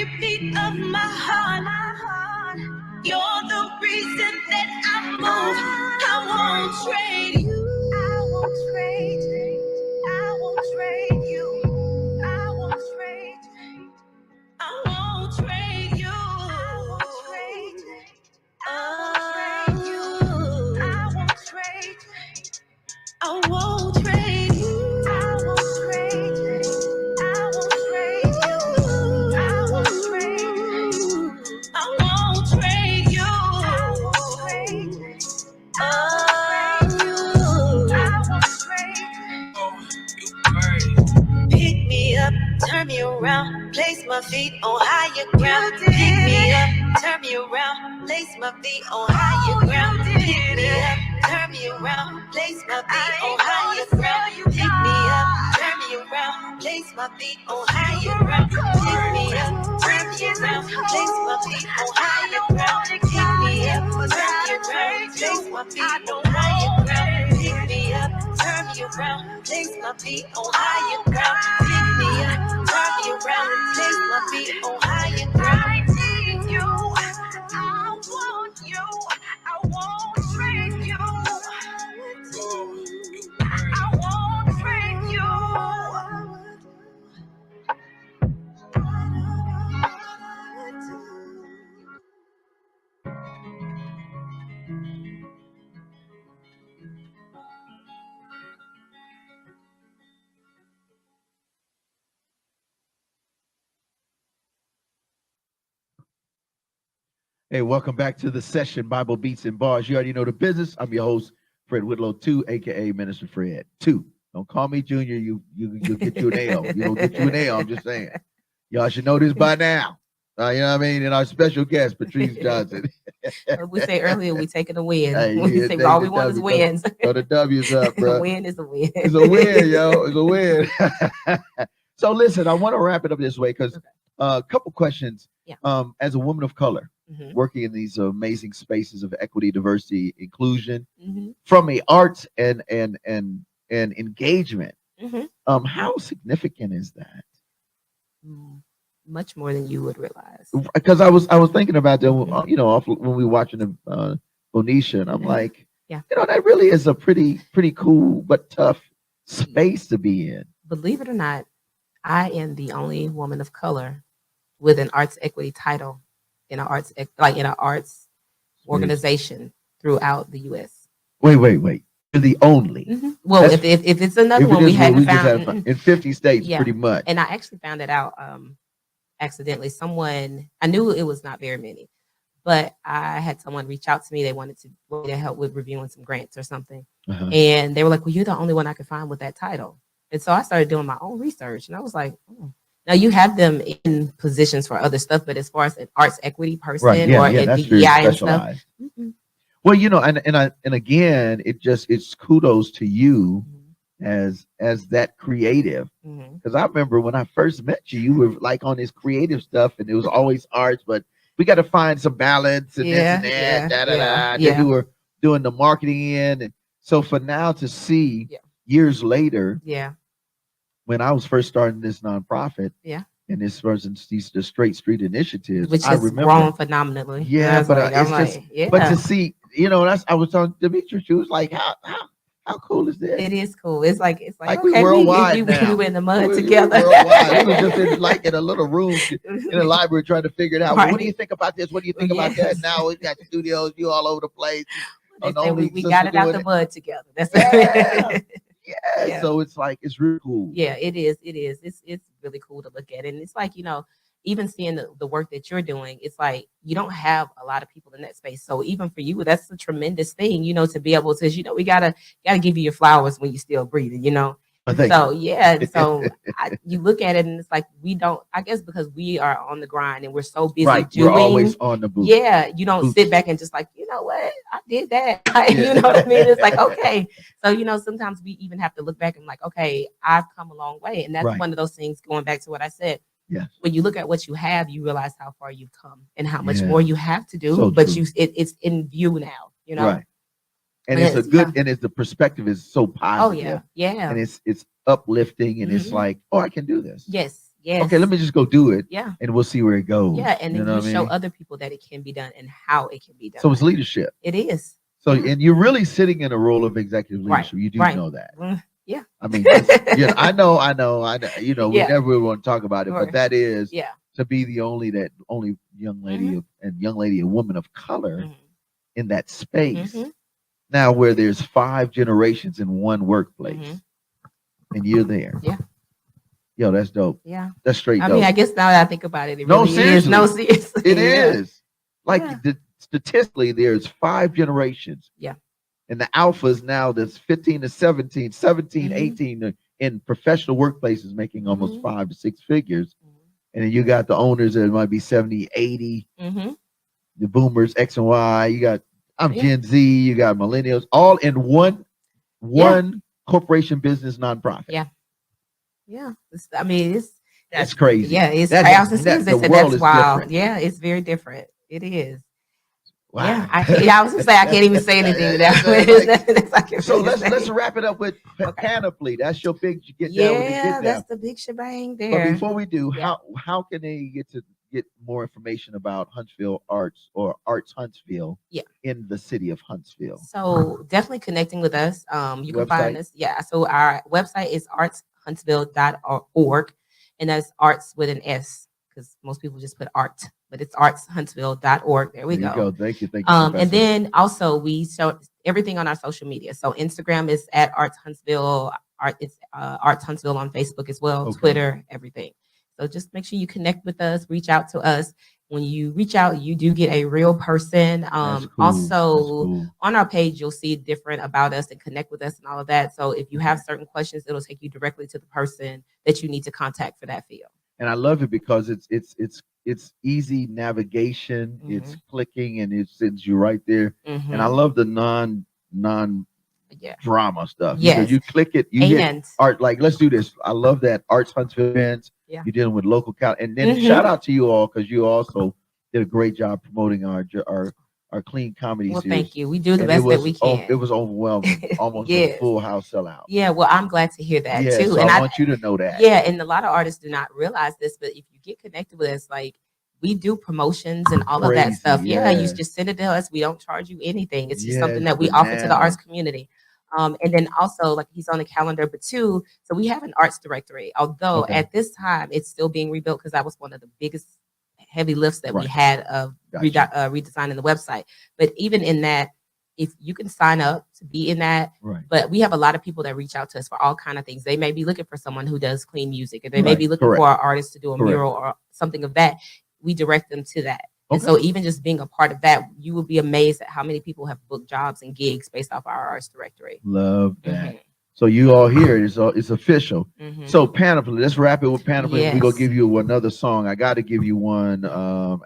every beat of my heart. You're the reason that I move. I won't trade you. I won't trade you. I won't trade you. I won't trade you. I won't trade you. I won't trade you. I won't trade you. I won't trade you. I won't trade you. I won't trade you. I won't trade you. I won't trade you. I won't trade you. I won't trade you. Pick me up, turn me around, place my feet on higher ground. Pick me up, turn me around, place my feet on higher ground. Pick me up, turn me around, place my feet on higher ground. Pick me up, turn me around, place my feet on higher ground. Pick me up, turn me around, place my feet on higher ground. Pick me up, turn me around, place my feet on higher ground. Pick me up, turn me around, place my feet on higher ground. Pick me up, turn me around, place my feet on higher ground. I need you, I want you, I won't trade you. I won't trade you. Hey, welcome back to the session, Bible Beats and Bars. You already know the business. I'm your host, Fred Whitlow 2, aka Minister Fred 2. Don't call me Junior. You'll get you an L. You don't get you an L. I'm just saying. Y'all should know this by now. You know what I mean? And our special guest, Patrice Johnson. We say earlier, we taking a win. Hey, We say all we want is wins. Throw the W's up, bro. A win is a win. It's a win, yo. It's a win. So listen, I want to wrap it up this way because a couple questions. Yeah. As a woman of color, Mhm. working in these amazing spaces of equity, diversity, inclusion, Mhm. from a arts and engagement, Mhm. how significant is that? Much more than you would realize. Because I was thinking about that, you know, when we were watching the Bonisha, and I'm like, Yeah. you know, that really is a pretty cool but tough space to be in. Believe it or not, I am the only woman of color with an arts equity title in an arts organization throughout the U.S. Wait. You're the only. Mm-hmm. Well, if it's another one, we hadn't found in 50 states, yeah. pretty much. And I actually found it out accidentally. Someone, I knew it was not very many, but I had someone reach out to me. They wanted to help with reviewing some grants or something, and they were like, "Well, you're the only one I could find with that title." And so I started doing my own research, and I was like, "Oh." Now you have them in positions for other stuff, but as far as an arts equity person or in DEI and stuff, well, you know, and again, it's kudos to you as that creative, because I remember when I first met you, you were like on this creative stuff, and it was always arts, but we got to find some balance and this and that, Then you were doing the marketing in, and so for now to see years later, when I was first starting this nonprofit, and this person's the Straight Street initiatives, which I has remember grown phenomenally. Yeah, but but to see, you know, I was talking to Demetrius. She was like, how cool is this? It is cool. It's like okay, we worldwide now. We were in the mud together. Worldwide. We were just in a little room in the library trying to figure it out. Well, what do you think about this? What do you think about that? Now we got studios, you all over the place. We got it out the mud together. That's Yeah. So it's like, it's really cool. Yeah, it is. It's really cool to look at. And it's like, you know, even seeing the work that you're doing, it's like you don't have a lot of people in that space. So even for you, that's a tremendous thing, you know, to be able to, you know, we gotta give you your flowers when you're still breathing, you know. So you look at it and it's like we don't, I guess because we are on the grind and we're so busy doing, we're always on the booth. Yeah, you don't sit back and just like, you know what, I did that. You know what I mean? It's like, okay. So, you know, sometimes we even have to look back and like, okay, I've come a long way. And that's one of those things, going back to what I said. Yeah. When you look at what you have, you realize how far you've come and how much more you have to do. So but it's in view now, you know. Right. And it's a good, and the perspective is so positive. Oh yeah. And it's uplifting, and it's like, oh, I can do this. Yes. Yes. Okay, let me just go do it, Yeah. and we'll see where it goes. Yeah. And you then know you what I show mean? other people that it can be done and how it can be done. So it's leadership. It is. So Yeah. and you're really sitting in a role of executive Right. leadership. You do Right. know that. Yeah. I mean, that's, yeah, I know. You know, we Yeah. never really want to talk about it, but Right. that is Yeah. to be the only young lady a woman of color Mhm. in that space. Mhm. Now, where there's 5 generations in one workplace, Mhm. and you're there. Yeah. Yo, that's dope. Yeah. That's straight I dope. mean, I guess now that I think about it, it No, really is. No, seriously. It Yeah. is. Like Yeah. statistically, there's 5 generations. Yeah. And the alphas now, there's 15 to 17, 17, Mhm. 18 in professional workplaces making almost Mhm. 5 to 6 figures. Mhm. And then you got the owners that might be 70, 80, Mhm. the boomers, X and Y. You got, I'm Yeah. Gen Z, you got millennials, all in one corporation business nonprofit. Yeah. Yeah. I mean, it's That's crazy. Yeah, it's That- I was that- the that's world is wild. different. Yeah, it's very different. It is. Wow. Yeah, I was gonna say I can't even say anything to that. So let's wrap it up with Panoply. That's your big get down when you Yeah, get there. that's the big shebang But there. before we do, Yeah. how can they get more information about Huntsville Arts or Arts Huntsville in the city of Huntsville? So definitely connecting with us. You can find Website? us. Yeah. So our website is artshuntsville.org, and that's arts with an S because most people just put art, but it's artshuntsville.org. There we There you go. go. Thank you. And Professor. then also we show everything on our social media. So Instagram is at Arts Huntsville. It's Arts Huntsville on Facebook as well, Okay. Twitter, everything. So just make sure you connect with us, reach out to us. When you reach out, you do get a real person. That's cool. Also, That's cool. on our page, you'll see different about us and connect with us and all of that. So if you have certain questions, it'll take you directly to the person that you need to contact for that field. And I love it because it's easy navigation. It's clicking and it sends you right there. And I love the non drama stuff. Yes. You click it, you hit art. Like, let's do this. I love that Arts Huntsville events. Yeah. You're dealing with local and then shout out to you all because you also did a great job promoting our clean comedy Well, series. thank you. We do the best that we can. It was overwhelming, almost a full house sellout. Yeah, well, I'm glad to hear that too. So And I want you to know that. Yeah, and a lot of artists do not realize this, but if you get connected with us, like we do promotions and all of that stuff. Yeah, you just send it to us. We don't charge you anything. It's just something that we offer to the arts community. And then also, like he's on the calendar, but so we have an arts directory. Although at this time it's still being rebuilt because that was one of the biggest heavy lifts that we had of redesigning the website. But even in that, if you can sign up to be in that, but we have a lot of people that reach out to us for all kind of things. They may be looking for someone who does clean music, or they may be looking for an artist to do a mural or something of that. We direct them to that. And so even just being a part of that, you will be amazed at how many people have booked jobs and gigs based off our arts directory. Love that. So you all hear it. It's official. So Panoply, let's wrap it with Panoply. We're going to give you another song. I got to give you one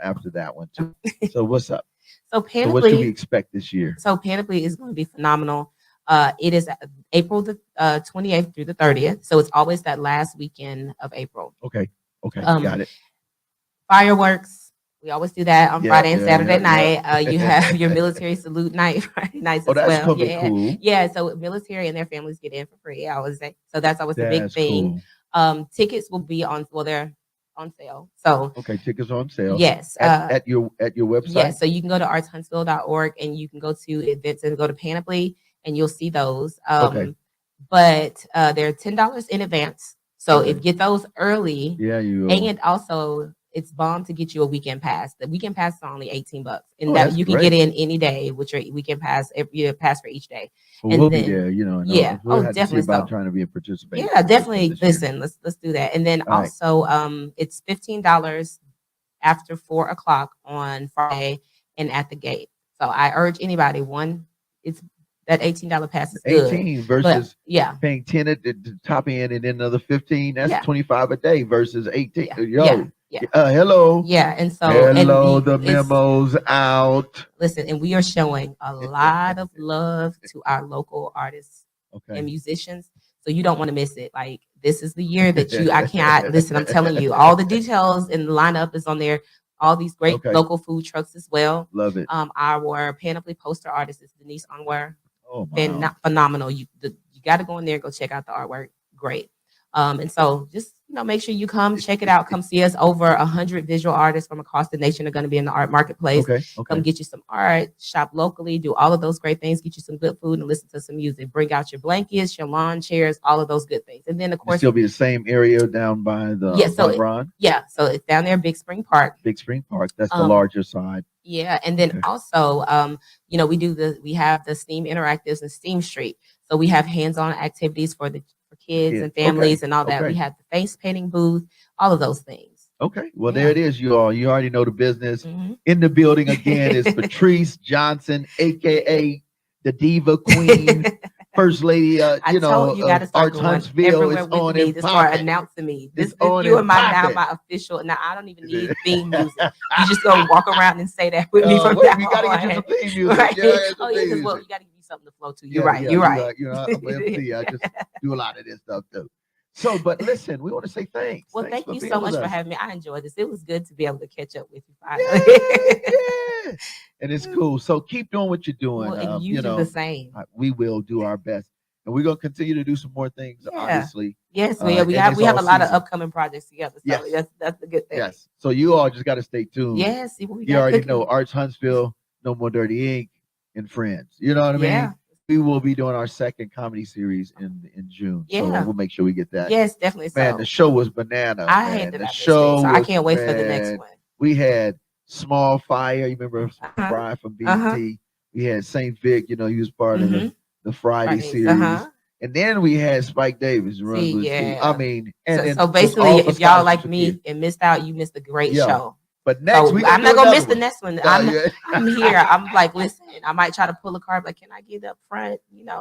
after that one too. So what's up? So Panoply, what should we expect this year? So Panoply is going to be phenomenal. It is April the 28th through the 30th. So it's always that last weekend of April. Okay. Got it. Fireworks. We always do that on Friday and Saturday night. You have your military salute night Friday nights as well. Cool. Yeah. So military and their families get in for free, I always say. So that's always the big thing. Cool. Tickets will be they're on sale. So tickets are on sale. Yes. At your website. Yes. So you can go to artshuntsville.org and you can go to events and go to Panoply and you'll see those. But they're $10 in advance. So if you get those early, and also it's bomb to get you a weekend pass. The weekend pass is only $18, and that you can get in any day with your weekend pass. You pass for each day. Well, and we'll then, be there. We'll have definitely to see about trying to be a participant. Yeah, definitely. Listen, let's do that. And then also, it's $15 after 4:00 on Friday and at the gate. So I urge anybody. It's that $18 pass is good. 18 versus paying 10 at the top end and then another 15. That's 25 a day versus 18. Hello. Yeah, and so the memo's out. Listen, and we are showing a lot of love to our local artists and musicians. So you don't want to miss it. Like this is the year that I can't listen. I'm telling you, all the details and the lineup is on there. All these great local food trucks as well. Love it. Our Panoply poster artist is Denise Encore. Oh, phenomenal. You got to go in there and go check out the artwork. Great. And so just, make sure you come check it out. Come see us. Over 100 visual artists from across the nation are going to be in the art marketplace. Okay. Come get you some art, shop locally, do all of those great things, get you some good food and listen to some music. Bring out your blankets, your lawn chairs, all of those good things. And then of course still be the same area down by the Ron. So it's down there, Big Spring Park. Big Spring Park. That's the larger side. Yeah. And then also we have the STEAM Interactives and STEAM Street. So we have hands-on activities for kids and families and all that. We have the face painting booth, all of those things. Okay. Well, there it is. You already know the business. In the building again is Patrice Johnson, aka the Diva Queen, First Lady. I told you gotta start Arts Huntsville is on me to start announcing me. This you are my official. Now I don't even need theme music. You just gonna walk around and say that with me from now on. You gotta get you some theme music. Right? You gotta give me something to flow to. You're right. You're right. I'm an MC. I just do a lot of this stuff too. So, but listen, we want to say thanks. Well, thank you so much for having me. I enjoyed this. It was good to be able to catch up with you finally. Yeah. And it's cool. So keep doing what you're doing. Well, you do the same. We will do our best, and we're gonna continue to do some more things. Obviously, yes, we have a lot of upcoming projects together. So that's a good thing. Yes. So you all just got to stay tuned. Yes, you already know Arts Huntsville, No More Dirty Ink, and Friends. You know what I mean? We will be doing our second comedy series in June. Yeah. So we'll make sure we get that. Yes, definitely. Man, the show was banana. I hated the show. So I can't wait for the next one. We had Small Fire. You remember Fry from BT? We had St. Vic. He was part of the Friday series. And then we had Spike Davis. I mean, so basically, if y'all like me and missed out, you missed a great show. But next week, I'm not gonna miss the next one. I'm here. I'm like, listen, I might try to pull a card, like, can I get up front? Yeah,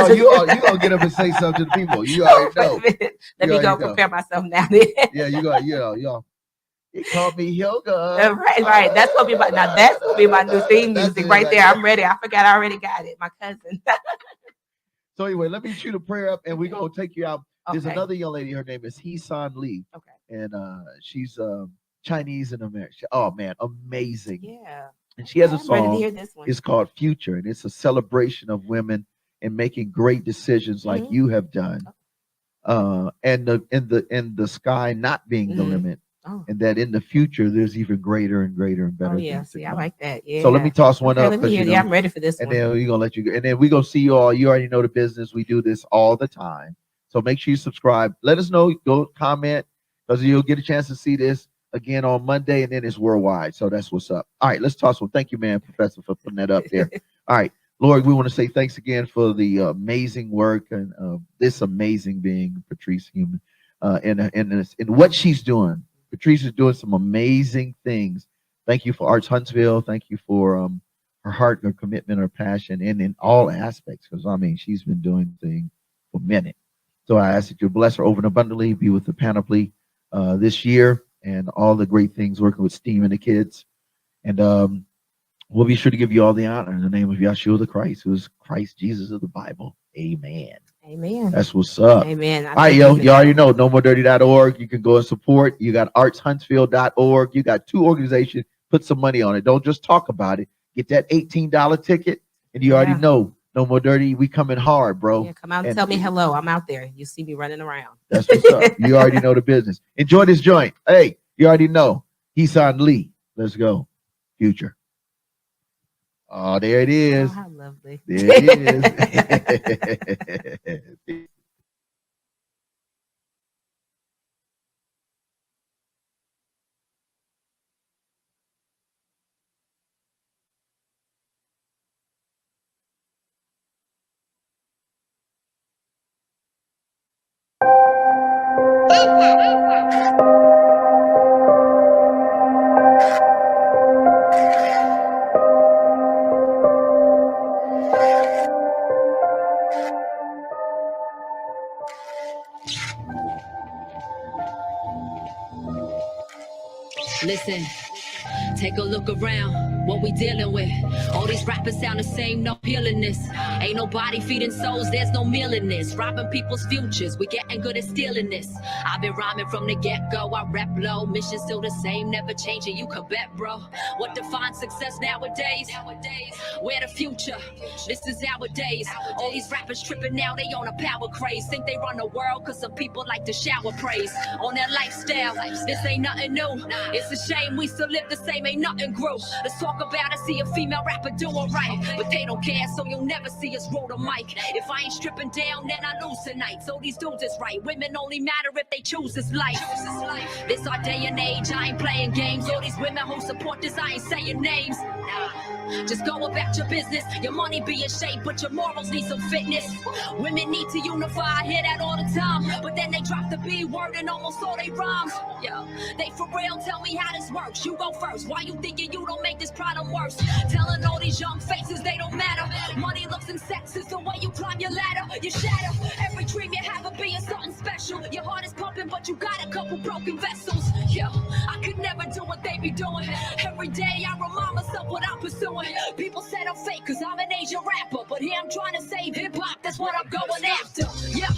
you gonna get up and say something to the people. You already know. Let me go prepare myself now. Then. Yeah, you got, He called me yoga. Right. That's gonna be that's gonna be my new theme music right there. I'm ready. I forgot I already got it. My cousin. So anyway, let me shoot a prayer up, and we're gonna take you out. There's another young lady. Her name is Hee-San Lee. Okay. And she's Chinese and American. Oh man, amazing. Yeah. And she has a song. Ready to hear this one. It's called Future, and it's a celebration of women and making great decisions like you have done. And the sky not being the limit. And that in the future there's even greater and greater and better. See, I like that. Yeah. So let me toss one up. Let me hear I'm ready for this and one. then we're gonna let you go. And then we're gonna see you all. You already know the business. We do this all the time. So make sure you subscribe. Let us know. Go comment, because you'll get a chance to see this again on Monday, and then it's worldwide. So that's what's up. All right, let's toss one. Thank you, man, Professor, for putting that up there. All right, Lord, we want to say thanks again for the amazing work and this amazing being, Patrice Human, and what she's doing. Patrice is doing some amazing things. Thank you for Arts Huntsville. Thank you for her heart, her commitment, her passion, and in all aspects. Because I mean, she's been doing things for a minute. So I ask that you bless her over and abundantly, be with the panoply this year, and all the great things working with STEAM and the kids. And we'll be sure to give you all the honor in the name of Yahshua the Christ, who is Christ Jesus of the Bible. Amen. Amen. That's what's up. Amen. All right, you already know, nomordirty.org. You can go and support. You got artshuntsville.org. You got two organizations. Put some money on it. Don't just talk about it. Get that $18 ticket. And you already know, No More Dirty, we coming hard, bro. Yeah, come out and tell me hello. I'm out there. You see me running around. That's what's up. You already know the business. Enjoy this joint. Hey, you already know. Hee-San Lee. Let's go. Future. Oh, there it is. Oh, how lovely. There it is. Listen, take a look around. What we dealing with? All these rappers sound the same, no peeling this. Ain't nobody feeding souls, there's no meal in this. Robbing people's futures, we getting good at stealing this. I've been rhyming from the get-go, I rap low. Mission still the same, never changing, you can bet, bro. What defines success nowadays? Where the future? This is our days. All these rappers tripping now, they on a power craze. Think they run the world, cause some people like to shower praise on their lifestyle. This ain't nothing new. It's a shame we still live the same, ain't nothing grew. Let's talk about it, see a female rapper doing right. But they don't care, so you'll never see us roll the mic. If I ain't stripping down, then I lose tonight. So these dudes is right. Women only matter if they choose this life. This our day and age, I ain't playing games. All these women who support this, I ain't saying names. Just go about your business. Your money be in shape, but your morals need some fitness. Women need to unify, I hear that all the time. But then they drop the B word and almost all they rhymes. Yo, they for real, tell me how this works. You go first. Why you thinking you don't make this problem worse? Telling all these young faces they don't matter. Money, looks, and sex is the way you climb your ladder. You shatter every dream you have of being something special. Your heart is pumping, but you got a couple broken vessels. Yo, I could never do what they be doing. Every day I remind myself what I'm pursuing. People said I'm fake cause I'm an Asian rapper, but here I'm trying to save hip-hop, that's what I'm going after. Yeah,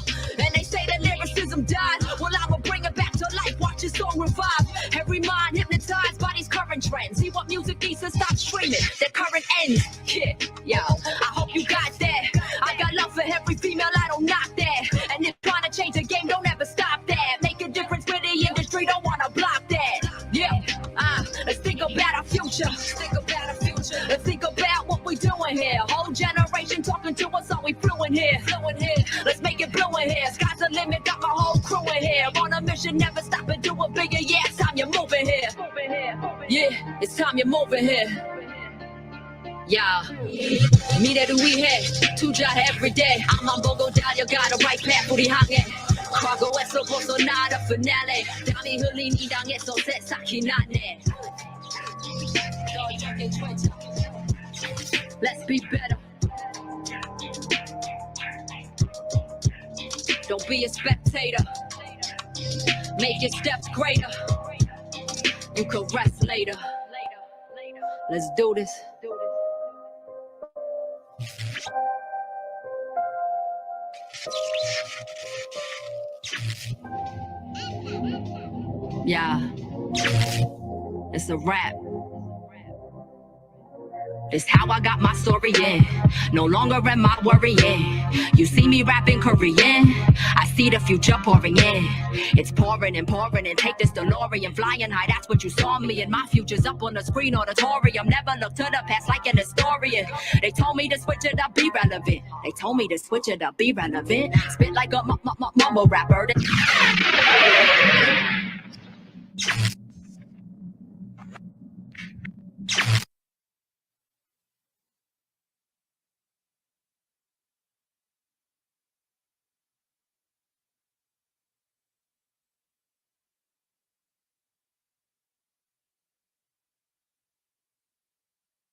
and they say that lyricism died. Well, I'ma bring it back to life, watch this song revive. Every mind hypnotized by these current trends. See what music needs to stop streaming, their current ends. Yeah, I hope you got that. I got love for every female, I don't knock that. And if trying to change the game, don't ever stop that. Make a difference with the industry, don't wanna block that. Yeah, let's think about our future. Let's think about what we doing here. Whole generation talking to us, are we fluent here? Let's make it blue in here. Sky's the limit, got my whole crew in here. On a mission, never stop and do it bigger. Yeah, it's time you're moving here. Yeah, it's time you're moving here. Yeah, me that we here, tuja every day. I'm on Bogo down, you got the right path, 우리 향해. 과거에서 벗어나다 finale. 담이 흘린 이 땅에서 새싹이 났네. Let's be better. Don't be a spectator. Make your steps greater. You can rest later. Let's do this. Yeah, it's a rap. It's how I got my story in. No longer am I worrying. You see me rapping Korean, I see the future pouring in. It's pouring and pouring and take this DeLorean flying high. That's what you saw me and my future's up on the screen auditorium. Never look to the past like an historian. They told me to switch it up, be relevant. They told me to switch it up, be relevant. Spit like a mumble rapper.